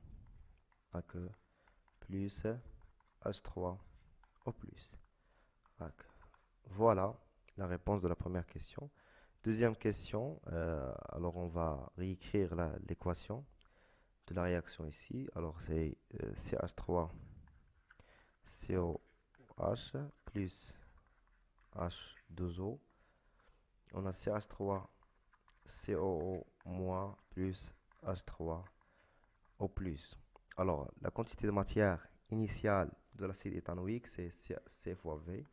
que plus H3O+. Voilà la réponse de la première question. Deuxième question, alors on va réécrire l'équation de la réaction ici. Alors c'est CH3COH plus H2O. On a CH3COO- plus H3O+. Alors la quantité de matière initiale de l'acide éthanoïque c'est C fois V.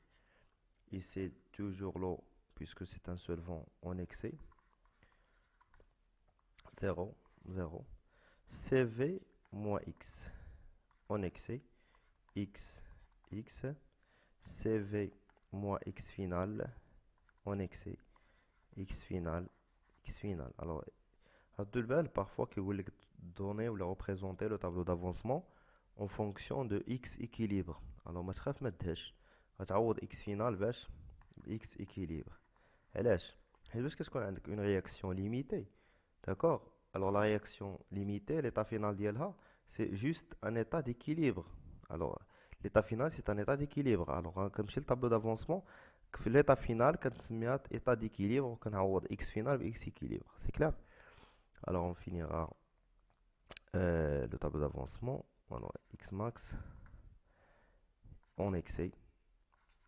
Et c'est toujours l'eau puisque c'est un solvant en excès. 0, 0. CV moins X en excès. X, X. CV moins X final en excès. X final, X final. Alors, à deux balles, parfois, que vous voulez donner ou représenter le tableau d'avancement en fonction de X équilibre. Alors, ما تخاف ما تدهش. غتعوض X final باش X équilibre. علاش؟ Qu'est-ce qu'on a une réaction limitée. D'accord? Alors la réaction limitée, l'état final d'ILH, c'est juste un état d'équilibre. Alors l'état final, c'est un état d'équilibre. Alors comme chez le tableau d'avancement, l'état final, quand c'est état d'équilibre, on a x final et x équilibre. C'est clair? Alors on finira le tableau d'avancement. Alors x max en excès,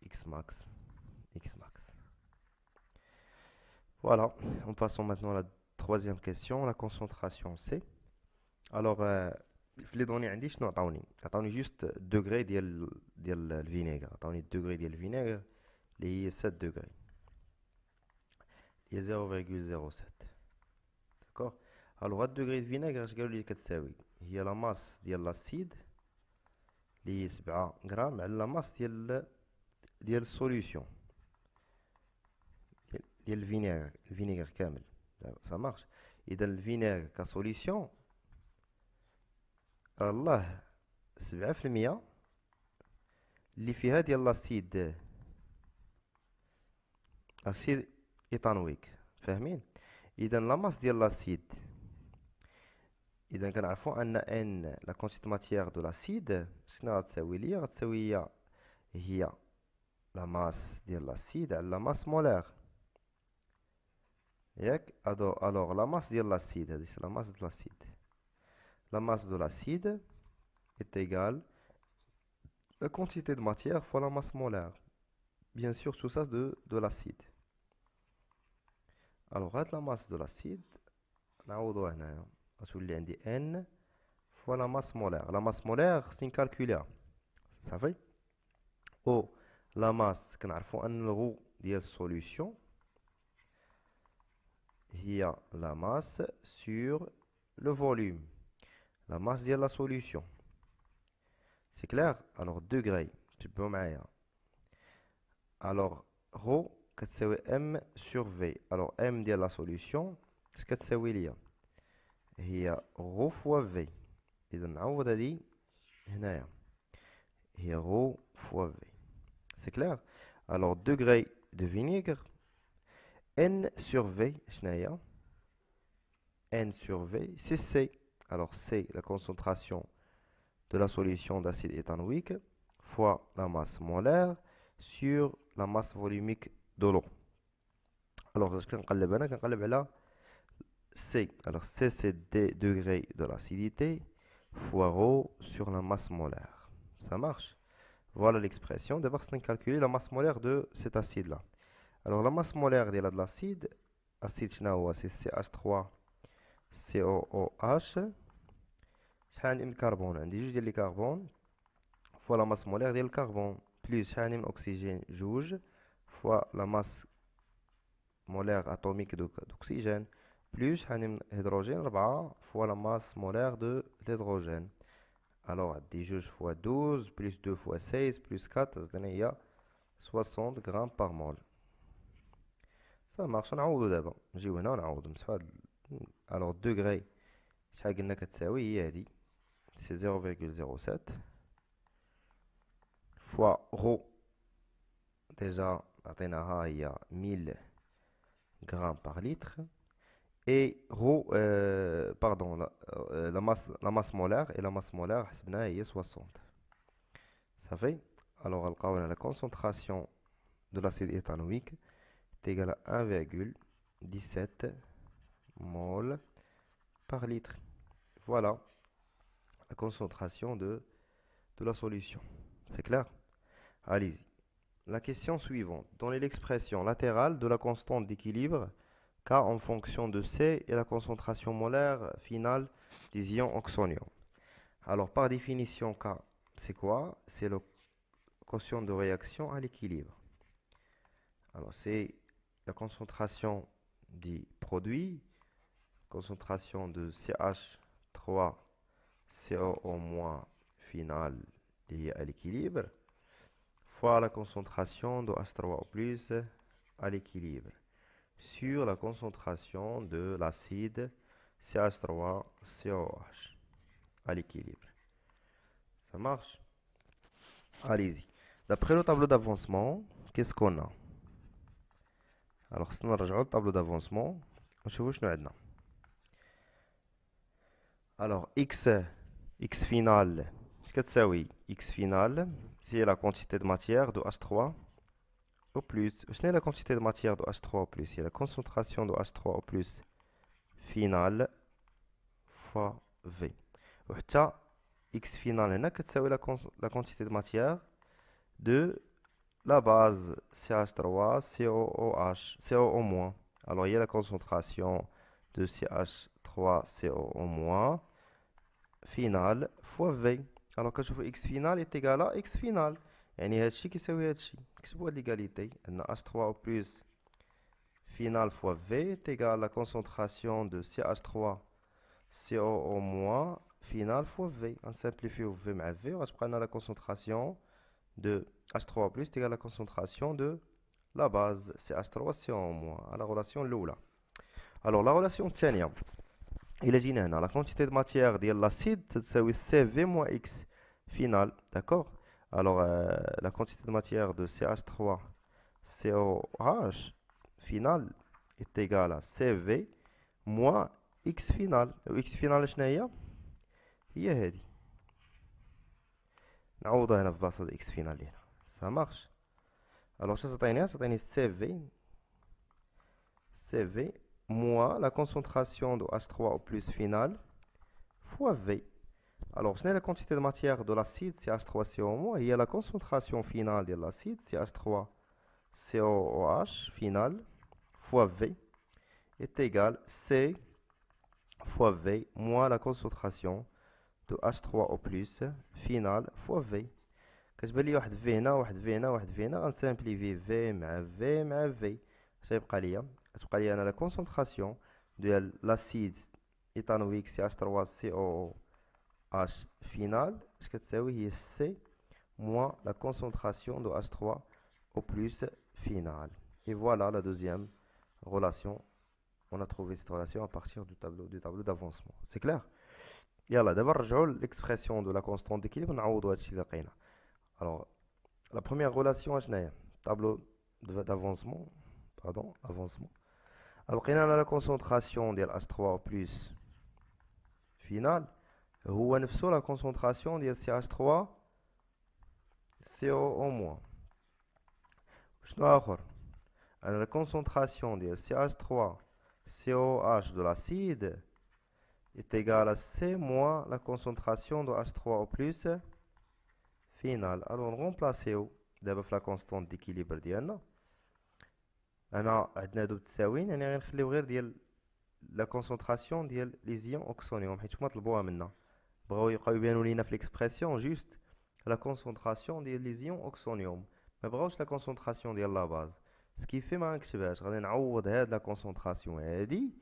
x max, x max. Voilà, en passant maintenant à la troisième question, la concentration C. Alors, في les données عندي شنو عطاوني juste degré ديال الفينيغر عطاوني الدوغري ديال الفينيغر اللي هي 7 degrés هي 0,07 داكوغ. الوغ هاد الدوغري د الفينيغر اش قالوا لي كتساوي هي لا ماس ديال لاسيد اللي هي 7 غرام على لا ماس ديال السوليوشن ديال الفينيغر كامل. ça marche. اذا الفينيغر كسوليوشن الله 7% اللي فيها ديال لاسيد اسيد ايثانويك. فاهمين؟ اذا لا ماس ديال لاسيد، اذا كنعرفوا ان لا كونتيتي ماتيير دو لاسيد شنو غتساوي ليا؟ غتساوي هي لا ماس ديال لاسيد على لا ماس مولير ياك. الوغ لا ماس ديال لاسيد هذه سي لا ماس دو لاسيد. La masse de l'acide est égale la quantité de matière fois la masse molaire. Bien sûr, tout ça de l'acide. Alors, la masse de l'acide, نعوضو هنايا غتولي عندي N fois la masse molaire. La masse molaire, c'est calculée. صافي. O, la masse, كنعرفو أن الغو ديال السوليوشن هي la masse sur le volume. La masse de la solution. C'est clair? Alors, degré, tu peux معايا. Alors, ρ كتساوي M sur V. Alors, M ديال la solution, اش كتساوي ليا؟ هي ρ fois V. إذا نعوض هادي هنايا. هي ρ fois V. C'est clair? Alors, degré de vinaigre, N sur V, شناهي؟ N sur V, c'est C. Alors, C, la concentration de la solution d'acide éthanoïque fois la masse molaire sur la masse volumique de l'eau. Alors, je كنقلب على C. Alors, C, c'est des degrés de l'acidité fois ρ sur la masse molaire. Ça marche? Voilà l'expression. D'abord, c'est calculer la masse molaire de cet acide-là. Alors, la masse molaire de l'acide, acide c'est CH3 COOH. شحال عندي من الكربون؟ عندي جوج ديال الكربون فوا لا ماس مولير ديال الكربون بلس شحال عندي من اكسجين جوج فوا لا ماس مولير اتوميك دوكسيجين بلس شحال عندي من هيدروجين 4 فوا لا ماس مولير دو الهيدروجين. الوغ عندي جوج فوا 12 بلس 2 فوا 16 بلس 4 زدنا هي 60 غرام بار مول. صا مارش. نعوضو دابا نجيو هنا ونعوضو نمسحو هاد. الوغ دوغري شحال قلنا كتساوي هي هادي c'est 0,07 fois ρ. Déjà, il y a 1000 grammes par litre. Et ρ, pardon, la masse molaire, et la masse molaire, c'est 60. Ça fait? Alors, la concentration de l'acide éthanoïque est égale à 1,17 mol par litre. Voilà la concentration de la solution. C'est clair? Allez-y. La question suivante. Donnez l'expression latérale de la constante d'équilibre K en fonction de C et la concentration molaire finale des ions oxonium. Alors, par définition, K, c'est quoi? C'est le quotient de réaction à l'équilibre. Alors, c'est la concentration des produits, concentration de CH3 COO- finale liée à l'équilibre, fois la concentration de H3O+ à l'équilibre, sur la concentration de l'acide CH3COH à l'équilibre. Ça marche? Allez-y. D'après le tableau d'avancement, qu'est-ce qu'on a? Alors خصنا نرجعو للطابلو d'avancement ونشوفو شنو عندنا. Alors x final اش كتساوي x final c'est la quantité de matière de H3 au plus. شنو هي la quantité de matière de H3 au plus? C'est la concentration de H3 au plus final fois V. وحتى x final هنا كتساوي la quantité de matière de la base CH3 COO-. Alors il y a la concentration de CH3COO- final fois V. Alors كتشوفوا x final est égal à x final. يعني هادشي كيساوي هادشي. نكتبوا هاد l'égalité. أن H3 au plus final fois V est égal à la concentration de CH3COO- final fois V. On simplifie V مع V. On va la concentration de H3 plus est égal à la concentration de la base CH3CO-. À la relation l'oula. Alors la relation الثانية إلا جينا هنا la quantité de matière ديال l'acide تساوي CV moins X final. D'accord. Alors la quantité de matière de CH3COH final est égale à CV moins X final. X final شنو هي؟ هي هذه. نعوضها هنا في بلاصة X final هنا. Ça marche. Alors ça تعطيني CV moins la concentration de H3 au plus final fois V. Alors je n'ai la quantité de matière de l'acide CH3CO- il y a la concentration finale de l'acide CH3COOH final fois V est égal C fois V moins la concentration de H3 au plus final fois V. كتبان لي واحد في هنا واحد في هنا واحد في هنا غنسامبليفي في مع في مع في. اش غيبقى ليا؟ غتبقى لي انا لا كونسونطراسيون ديال لاسيد ايثانويك CH3COOH فينال اش كتساوي هي سي موان لا كونسونطراسيون دو H3 au plus final. Et voilà la deuxième relation. On a trouvé cette relation à partir du tableau d'avancement. C'est clair? يلا دابا نرجعوا l'expression de la constante d'équilibre نعوضوا هادشي اللي لقينا. Alors, la première relation, c'est tableau d'avancement. Pardon, avancement. Alors, on a la concentration de H3 plus final. هو نفسه la concentration de CH3 COO-. شنو آخر؟ أنا la concentration de CH3 COH de l'acide est égale à C moins la concentration de H3O plus final. Alors نغومبلاسيو دابا في لا كونستونت ديكيليبر ديالنا. انا عندنا هادو متساويين يعني غنخليو غير ديال لا كونسونطراسيون ديال لي زيون اوكسونيوم حيت هما طلبوها منا. بغاو يبقاو يبانوا لينا في ليكسبرسيون جوست لا كونسونطراسيون ديال لي زيون اوكسونيوم، ما بغاوش لا كونسونطراسيون ديال لا باز. سكيفي ما غنكتبهاش، غادي نعوض هاد لا كونسونطراسيون هادي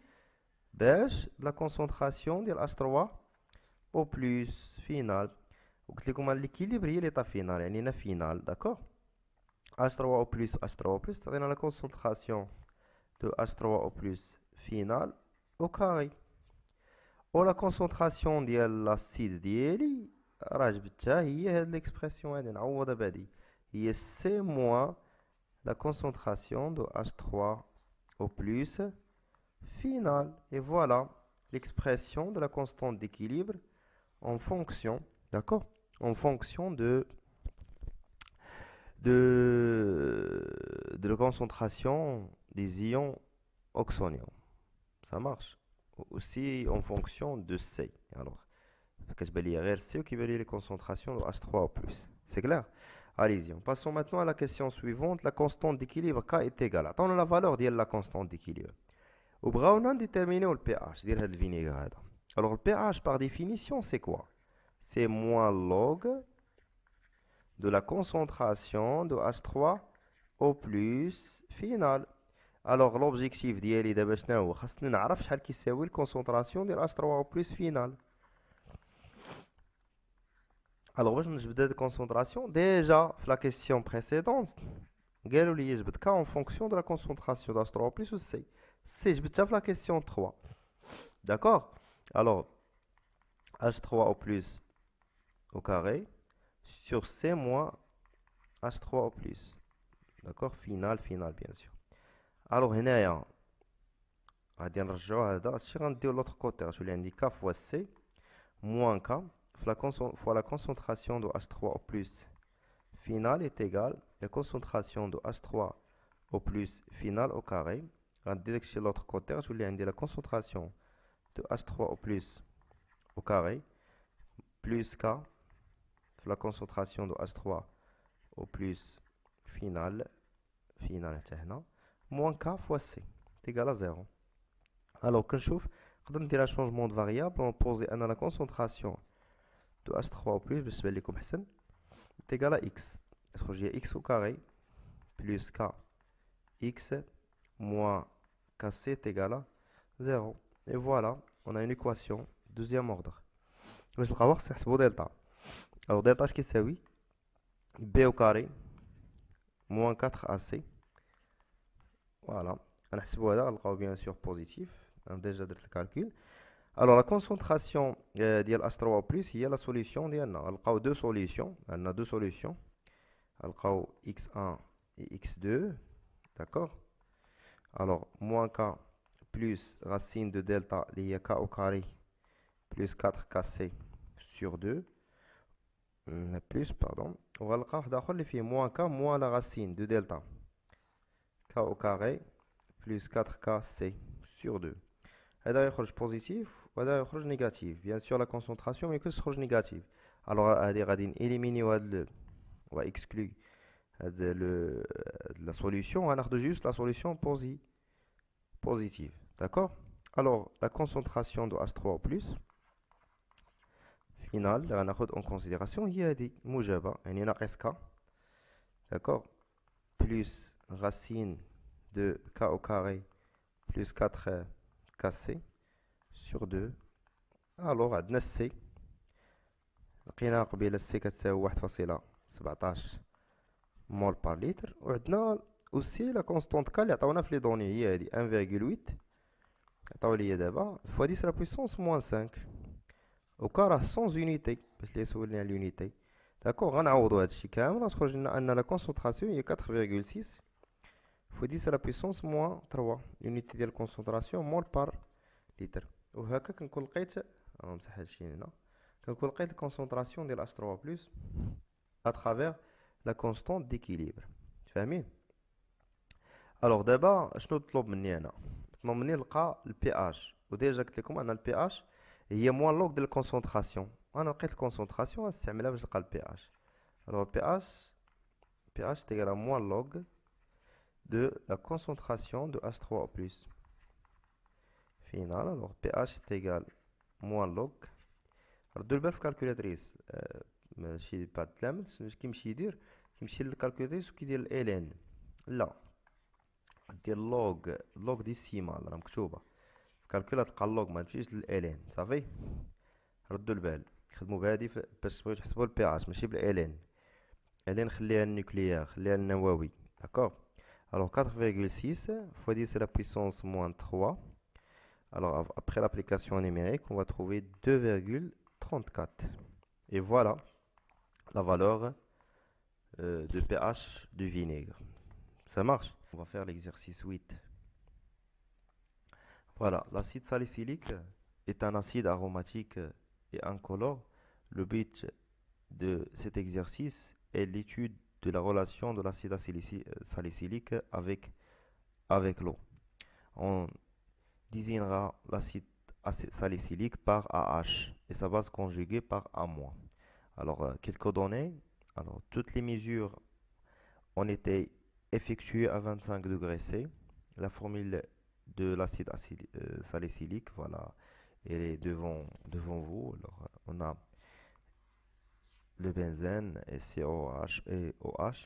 باش لا كونسونطراسيون ديال H3 او بلس فينال. وقلت لكم ليكيليبر هي ليطا فينال يعني هنا فينال. داكوغ. H3O plus H3O plus تعطينا la concentration de H3O plus final au carré. و la concentration ديال l'acide ديالي راه جبتها هي هاد l'expression هادي نعوضها بهادي هي C moins la concentration de H3O plus final. Et voilà l'expression de la constante d'équilibre en fonction, d'accord, en fonction de la concentration des ions oxonium. Ça marche. Aussi en fonction de C. Alors, كتبان لي غير C وكيبان لي les concentrations de H3 plus. C'est clair? Allez-y, passons maintenant à la question suivante. La constante d'équilibre K est égale. عطاونا la valeur ديال la constante d'équilibre. وبغاونا نديتيرمينيو le pH ديال هاد الفينيغر هذا. Alors le pH par définition c'est quoi? C'est moins log de la concentration de H3 au plus final. Alors l'objectif ديالي دابا شنو هو؟ خاصني نعرف شحال كيساوي الكونسونطراسيون ديال H3 au plus final. Alors باش نجبد هاد الكونسونطراسيون ديجا في لا كيسيون بريسيدونت قالوا لي جبد كا اون فونكسيون دو لا كونسونطراسيون د H3 au plus و سي. سي جبدتها في لا كيسيون 3. D'accord? Alors H3 au plus au carré sur C moins H3 au plus. D'accord? Final, final bien sûr. الوغ هنايا غادي نرجعو هذا هادشي غنديو لوطخ كوتي، غتولي عندي ك فوا سي موان ك fois la concentration de H3 au plus final est égale la concentration de H3 au plus final au carré. غندير داكشي l'autre côté غتولي عندي la concentration de H3 au plus au carré plus K la concentration de H3 au plus final حتى هنا moins K fois C est égal à 0. Alors كنشوف نقدر ندير un changement de variable on pose أن la concentration de H3 au plus باش تبان لكم حسن est égal à X. تخرج هي X au carré plus K X moins KC est égal à 0. Et voilà, on a une équation deuxième ordre. باش نلقاو خصنا نحسبو دلتا. Alors دلتا اش كيساوي B au carré moins 4AC. Voilà. غنحسبو هذا غنلقاو bien sûr positif. On a déjà درت الكالكول. Alors la concentration ديال H3 plus هي la solution ديالنا. غنلقاو deux solutions. عندنا deux solutions. غنلقاو X1 et X2. D'accord? Alors moins K plus racine de delta liée à K au carré plus 4KC sur 2 plus pardon on va le faire moins K moins la racine de delta K au carré plus 4KC sur 2 هذا يخرج positif وهذا يخرج négatif. Bien sûr la concentration mais que تخرج négative. Alors هذه غادي éliminer هذا on va exclure la solution on a juste la solution positive. D'accord? Alors la concentration de H3 plus final غناخد en considération هي هذه موجبة يعني ناقص K. D'accord? Plus racine de K au carré plus 4KC sur 2. Alors عندنا C لقينا قبيله C كتساوي 1.17 مول par litre وعندنا aussi la constante K اللي عطاونا في لي دوني هي هذه 1.8 عطاو ليا دابا fois 10 la puissance moins 5 وكا راه sans unité باش لي سولني على l'unité. داكوغ غنعوضو هادشي كامل غتخرج لنا ان لا كونسونطراسيون هي 4.6 fois 10 la puissance moins 3 l'unité ديال الكونسونطراسيون مول بار لتر. وهكا كنكون لقيت نمسح هادشي هنا كنكون لقيت الكونسونطراسيون ديال H3 plus à travers la constante d'équilibre. فاهمين؟ الوغ دابا شنو طلب مني انا؟ طلب مني نلقى البي اش وديجا قلت لكم ان البي اش هي موان لوغ ديال الكونسونطراسيون. انا لقيت الكونسونطراسيون غنستعملها باش نلقى البي اش. الوغ بي اش تيغال موان لوغ de la concentration de H3 plus final. Alors pH est égal moins log ردوا البال في كالكولاتريس ماشي با تلامس كيمشي يدير كيمشي للكالكولاتريس وكيدير ال ان لا دير لوغ ديسيمال راه مكتوبه في كالكولا تلقى اللوغ ما تمشيش لل ان صافي. ردوا البال خدموا بهادي باش تبغيو تحسبوا البي اش ماشي بال ان خليها النوكليير خليها النووي. داكوغ. Alors 4,6 fois 10 à la puissance moins 3. Alors après l'application numérique, on va trouver 2,34. Et voilà la valeur de pH du vinaigre. Ça marche? On va faire l'exercice 8. Voilà, l'acide salicylique est un acide aromatique et incolore. Le but de cet exercice est l'étude de la relation de l'acide salicylique avec l'eau. On désignera l'acide salicylique par AH et sa base conjuguée par A-. Alors, quelques données. Alors, toutes les mesures ont été effectuées à 25 degrés C. La formule de l'acide salicylique, voilà, elle est devant vous. Alors, on a le benzène et COH et OH.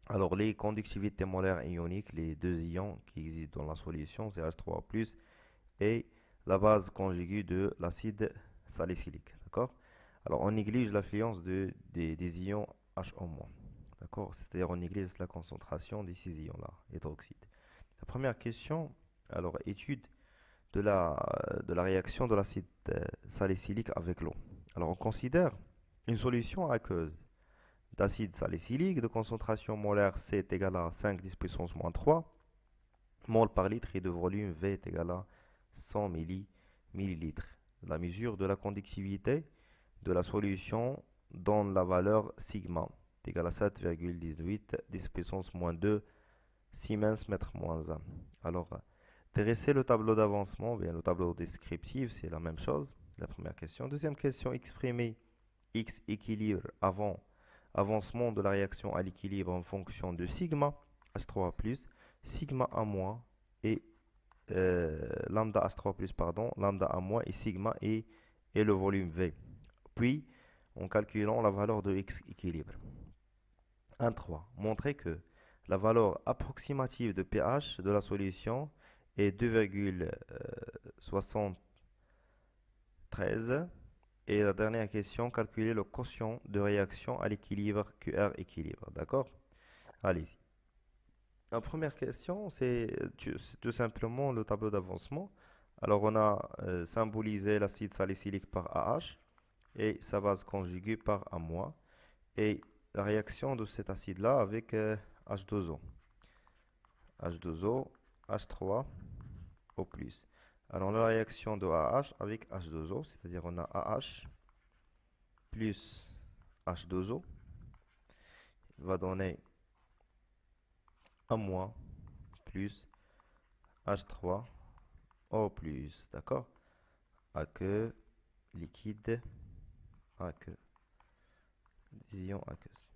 Alors les conductivités molaires ioniques, les deux ions qui existent dans la solution, c'est H3+, et la base conjuguée de l'acide salicylique. D'accord? Alors on néglige l'affluence des ions HO-. D'accord? C'est-à-dire on néglige la concentration de ces ions-là, hydroxyde. La première question, alors étude de la réaction de l'acide salicylique avec l'eau. Alors on considère une solution aqueuse d'acide salicylique de concentration molaire C est égale à 5 10 puissance moins 3. mol par litre et de volume V est égal à 100 millilitres. La mesure de la conductivité de la solution donne la valeur sigma est égal à 7,18 10 puissance moins 2 Siemens mètre moins 1. Alors, dresser le tableau d'avancement, bien le tableau descriptif, c'est la même chose. La première question. Deuxième question, exprimer X équilibre avant avancement de la réaction à l'équilibre en fonction de sigma H3 plus, sigma A moins et lambda H3 plus, pardon, lambda A moins et sigma et le volume V. Puis, en calculant la valeur de X équilibre. 1.3. Montrer que la valeur approximative de pH de la solution est 2,73. Et la dernière question, calculer le quotient de réaction à l'équilibre QR équilibre. D'accord? Allez-y. La première question, c'est tout simplement le tableau d'avancement. Alors, on a symbolisé l'acide salicylique par AH et sa base conjuguée par A-. Et la réaction de cet acide-là avec H2O. H2O, H3O+. Alors, la réaction de AH avec H2O, c'est-à-dire on a AH plus H2O, va donner A- plus H3O+. D'accord? Aqueux, liquide, aqueux, ion aqueuse.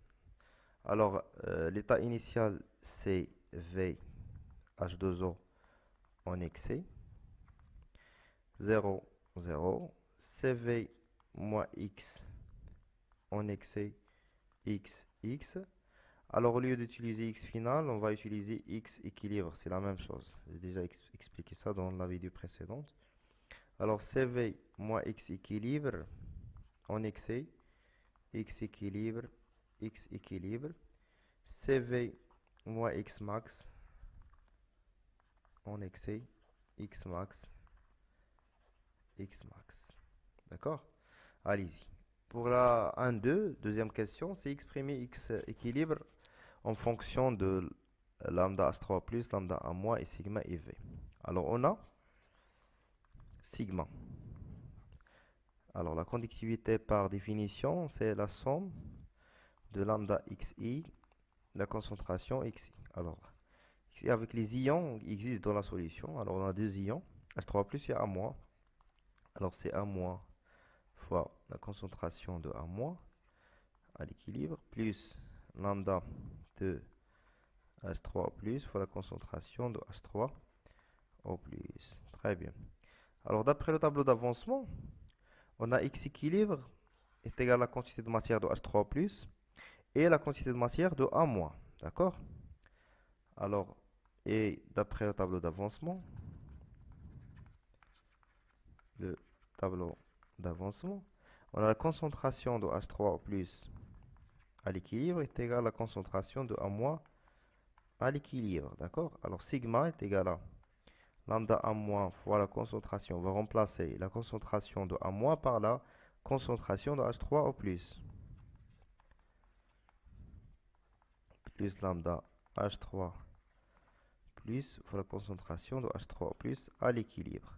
Alors, l'état initial, c'est V H2O en excès. 0, 0. CV moins X en excès X, X. Alors, au lieu d'utiliser X final, on va utiliser X équilibre. C'est la même chose. J'ai déjà expliqué ça dans la vidéo précédente. Alors, CV moins X équilibre en excès X équilibre, X équilibre. CV moins X max en excès X max, X max. D'accord? Allez-y. Pour la 1-2, deuxième question, c'est exprimer X équilibre en fonction de lambda H3 plus, lambda A moins et sigma et V. Alors on a sigma. Alors la conductivité par définition, c'est la somme de lambda XI, la concentration XI. Alors, XI avec les ions qui existent dans la solution. Alors on a deux ions, H3 plus et A moins. Alors c'est A moins fois la concentration de A moins à l'équilibre, plus lambda de H3 plus fois la concentration de H3O plus. Très bien. Alors d'après le tableau d'avancement, on a X équilibre est égal à la quantité de matière de H3 plus et la quantité de matière de A moins. D'accord? Alors, et d'après le tableau d'avancement, le tableau d'avancement, on a la concentration de H3 plus à l'équilibre est égale à la concentration de A- à l'équilibre. D'accord? Alors sigma est égal à lambda A- fois la concentration. On va remplacer la concentration de A- par la concentration de H3O+. Plus lambda H3 plus fois la concentration de H3O+ à l'équilibre.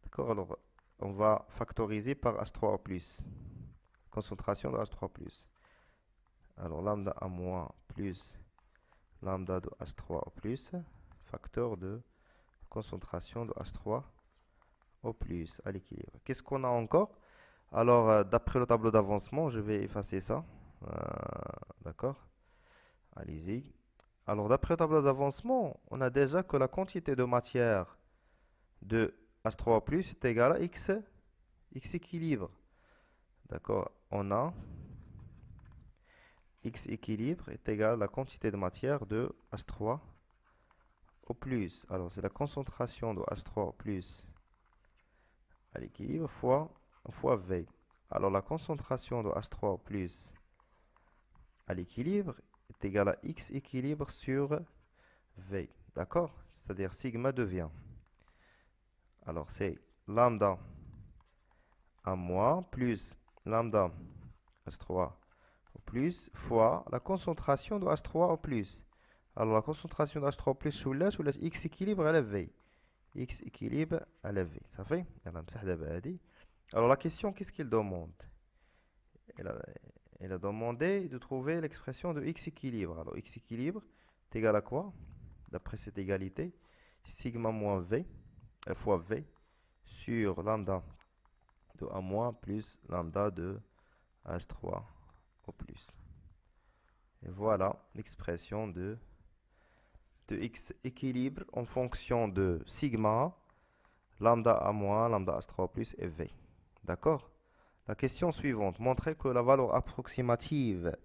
D'accord? Alors on va factoriser par H3O+. Concentration de H3+. Alors lambda A- plus lambda de H3O+, facteur de concentration de H3O+, à l'équilibre. Qu'est-ce qu'on a encore? Alors, d'après le tableau d'avancement, je vais effacer ça. D'accord? Allez-y. Alors, d'après le tableau d'avancement, on a déjà que la quantité de matière de H3O+, est égale à X équilibre. D'accord? On a X équilibre est égal à la quantité de matière de H3O+. Alors, c'est la concentration de H3O+, à l'équilibre fois V. Alors, la concentration de H3O+, à l'équilibre est égale à X équilibre sur V. D'accord? C'est-à-dire sigma devient. Alors, c'est lambda A moins plus lambda H3 au plus fois la concentration de H3 au plus Alors la concentration de H3 plus ou X équilibre à la V. X équilibre à la V. Ça fait? Alors la question, qu'est-ce qu'il demande? Elle a, elle a demandé de trouver l'expression de X équilibre. Alors X équilibre est égal à quoi? D'après cette égalité, sigma moins V fois V sur lambda de A moins plus lambda de H3 au plus. Et voilà l'expression de X équilibre en fonction de sigma, lambda A moins, lambda H3 plus et V. D'accord? La question suivante. Montrez que la valeur approximative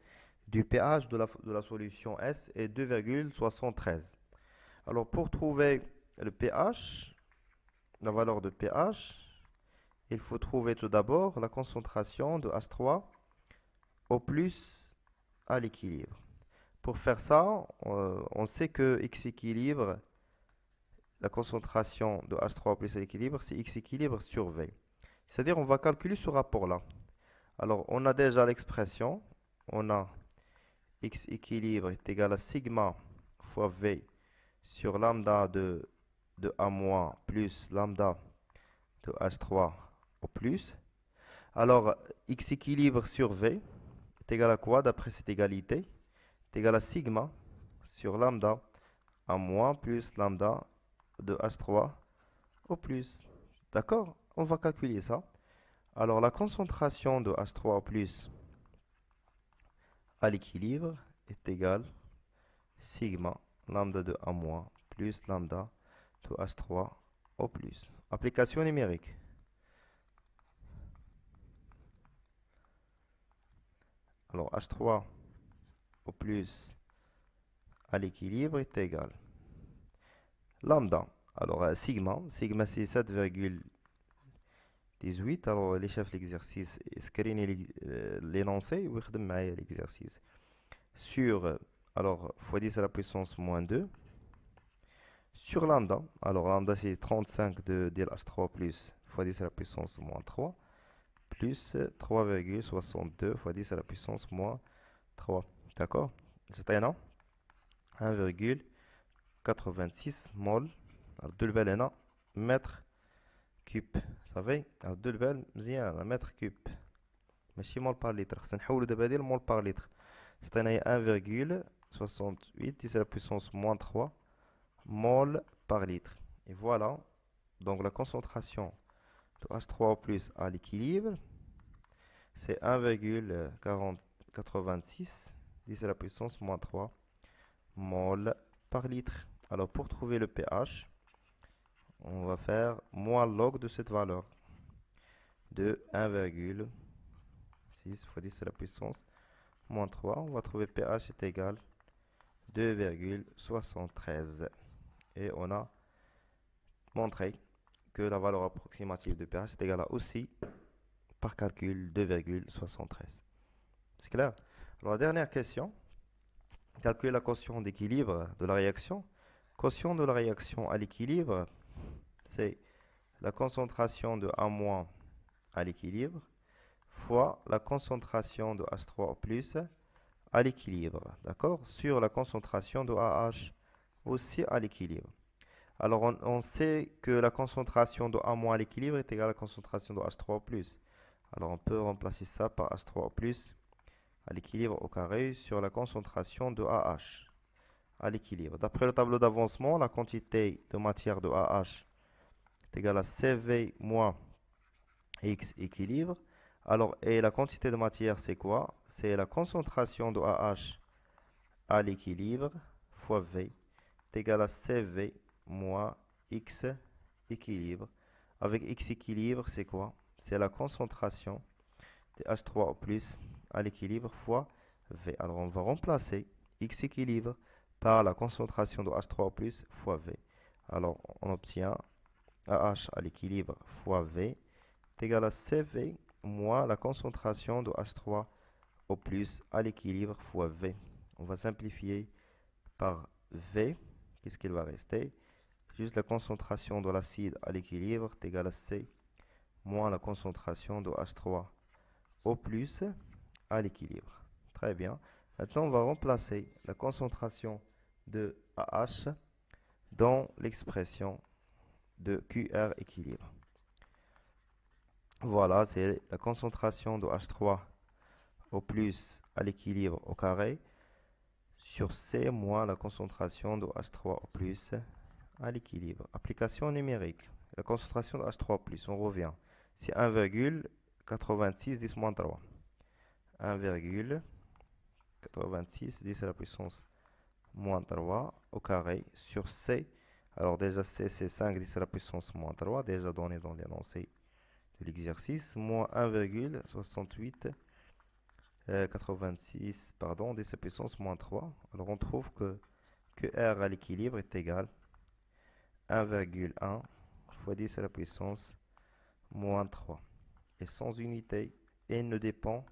du pH de la solution S est 2,73. Alors pour trouver le pH, la valeur de pH, il faut trouver tout d'abord la concentration de H3 au plus à l'équilibre. Pour faire ça, on sait que X équilibre, la concentration de H3 plus à l'équilibre, c'est X équilibre sur V. C'est-à-dire on va calculer ce rapport-là. Alors on a déjà l'expression, on a X équilibre est égal à sigma fois V sur lambda de A moins plus lambda de H3 au plus. Alors X équilibre sur V est égal à quoi d'après cette égalité? Est égal à sigma sur lambda A moins plus lambda de H3 au plus. D'accord? On va calculer ça. Alors la concentration de H3 au plus à l'équilibre est égale sigma lambda de A moins plus lambda de H3 au plus. Application numérique. Alors H3 au plus à l'équilibre est égal lambda. Alors sigma c'est 7,18. Alors les chefs l'exercice screener l'énoncé ou l'exercice sur alors fois 10 à la puissance moins 2 sur lambda. Alors lambda c'est 35 de H3 plus fois 10 à la puissance moins 3 plus 3,62 fois 10 à la puissance moins 3. D'accord? C'est un 1,86 mol. Alors deux le هنا mètre cube. صافي alors deux le مزيان mètre cube ماشي mol par litre. خصنا نحولو دابا هادي mol par litre. C'est un 1,68 10 à la puissance moins 3 mol par litre. Et voilà donc la concentration de H3O plus à l'équilibre, c'est 1,86 10 à la puissance moins 3 mol par litre. Alors pour trouver le pH, on va faire moins log de cette valeur de 1,6 fois 10 à la puissance moins 3. On va trouver pH est égal 2,73. Et on a montré que la valeur approximative de pH est égale à aussi par calcul 2,73. C'est clair? Alors la dernière question, calculer la quotient d'équilibre de la réaction. Quotient de la réaction à l'équilibre, c'est la concentration de A- à l'équilibre fois la concentration de H3O+ à l'équilibre, d'accord? Sur la concentration de AH aussi à l'équilibre. Alors on sait que la concentration de A- à l'équilibre est égale à la concentration de H3O+. Alors on peut remplacer ça par H3O+ à l'équilibre au carré sur la concentration de AH à l'équilibre. D'après le tableau d'avancement, la quantité de matière de AH est égale à CV moins X équilibre. Alors, et la quantité de matière, c'est quoi? C'est la concentration de AH à l'équilibre fois V est égal à CV moins X équilibre. Avec X équilibre, c'est quoi? C'est la concentration de H3O plus à l'équilibre fois V. Alors, on va remplacer X équilibre par la concentration de H3O plus fois V. Alors, on obtient AH à l'équilibre fois V est égal à CV moins la concentration de H3O plus à l'équilibre fois V. On va simplifier par V. Qu'est-ce qu'il va rester? Juste la concentration de l'acide à l'équilibre est égal à C moins la concentration de H3O plus à l'équilibre. Très bien. Maintenant, on va remplacer la concentration de AH dans l'expression de QR équilibre. Voilà, c'est la concentration de H3 au plus à l'équilibre au carré sur C moins la concentration de H3 au plus à l'équilibre. Application numérique. La concentration de H3 plus, on revient. C'est 1,86 10 moins 3. 1,86 10 à la puissance moins 3 au carré sur C. Alors déjà C c'est 5 10 à la puissance moins 3, déjà donné dans l'énoncé de l'exercice, moins 1,68 86 pardon, 10 à la puissance moins 3. Alors on trouve que R à l'équilibre est égal à 1,1 fois 10 à la puissance moins 3. Et sans unité, elle ne dépend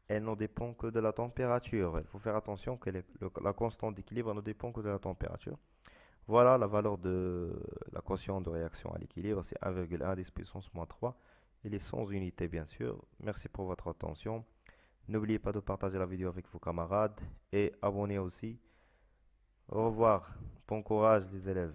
que de la température. Il faut faire attention que la constante d'équilibre ne dépend que de la température. Voilà la valeur de la quotient de réaction à l'équilibre, c'est 1,1 10 puissance moins 3. Il est sans unité bien sûr. Merci pour votre attention. N'oubliez pas de partager la vidéo avec vos camarades et abonnez aussi. Au revoir. Bon courage les élèves.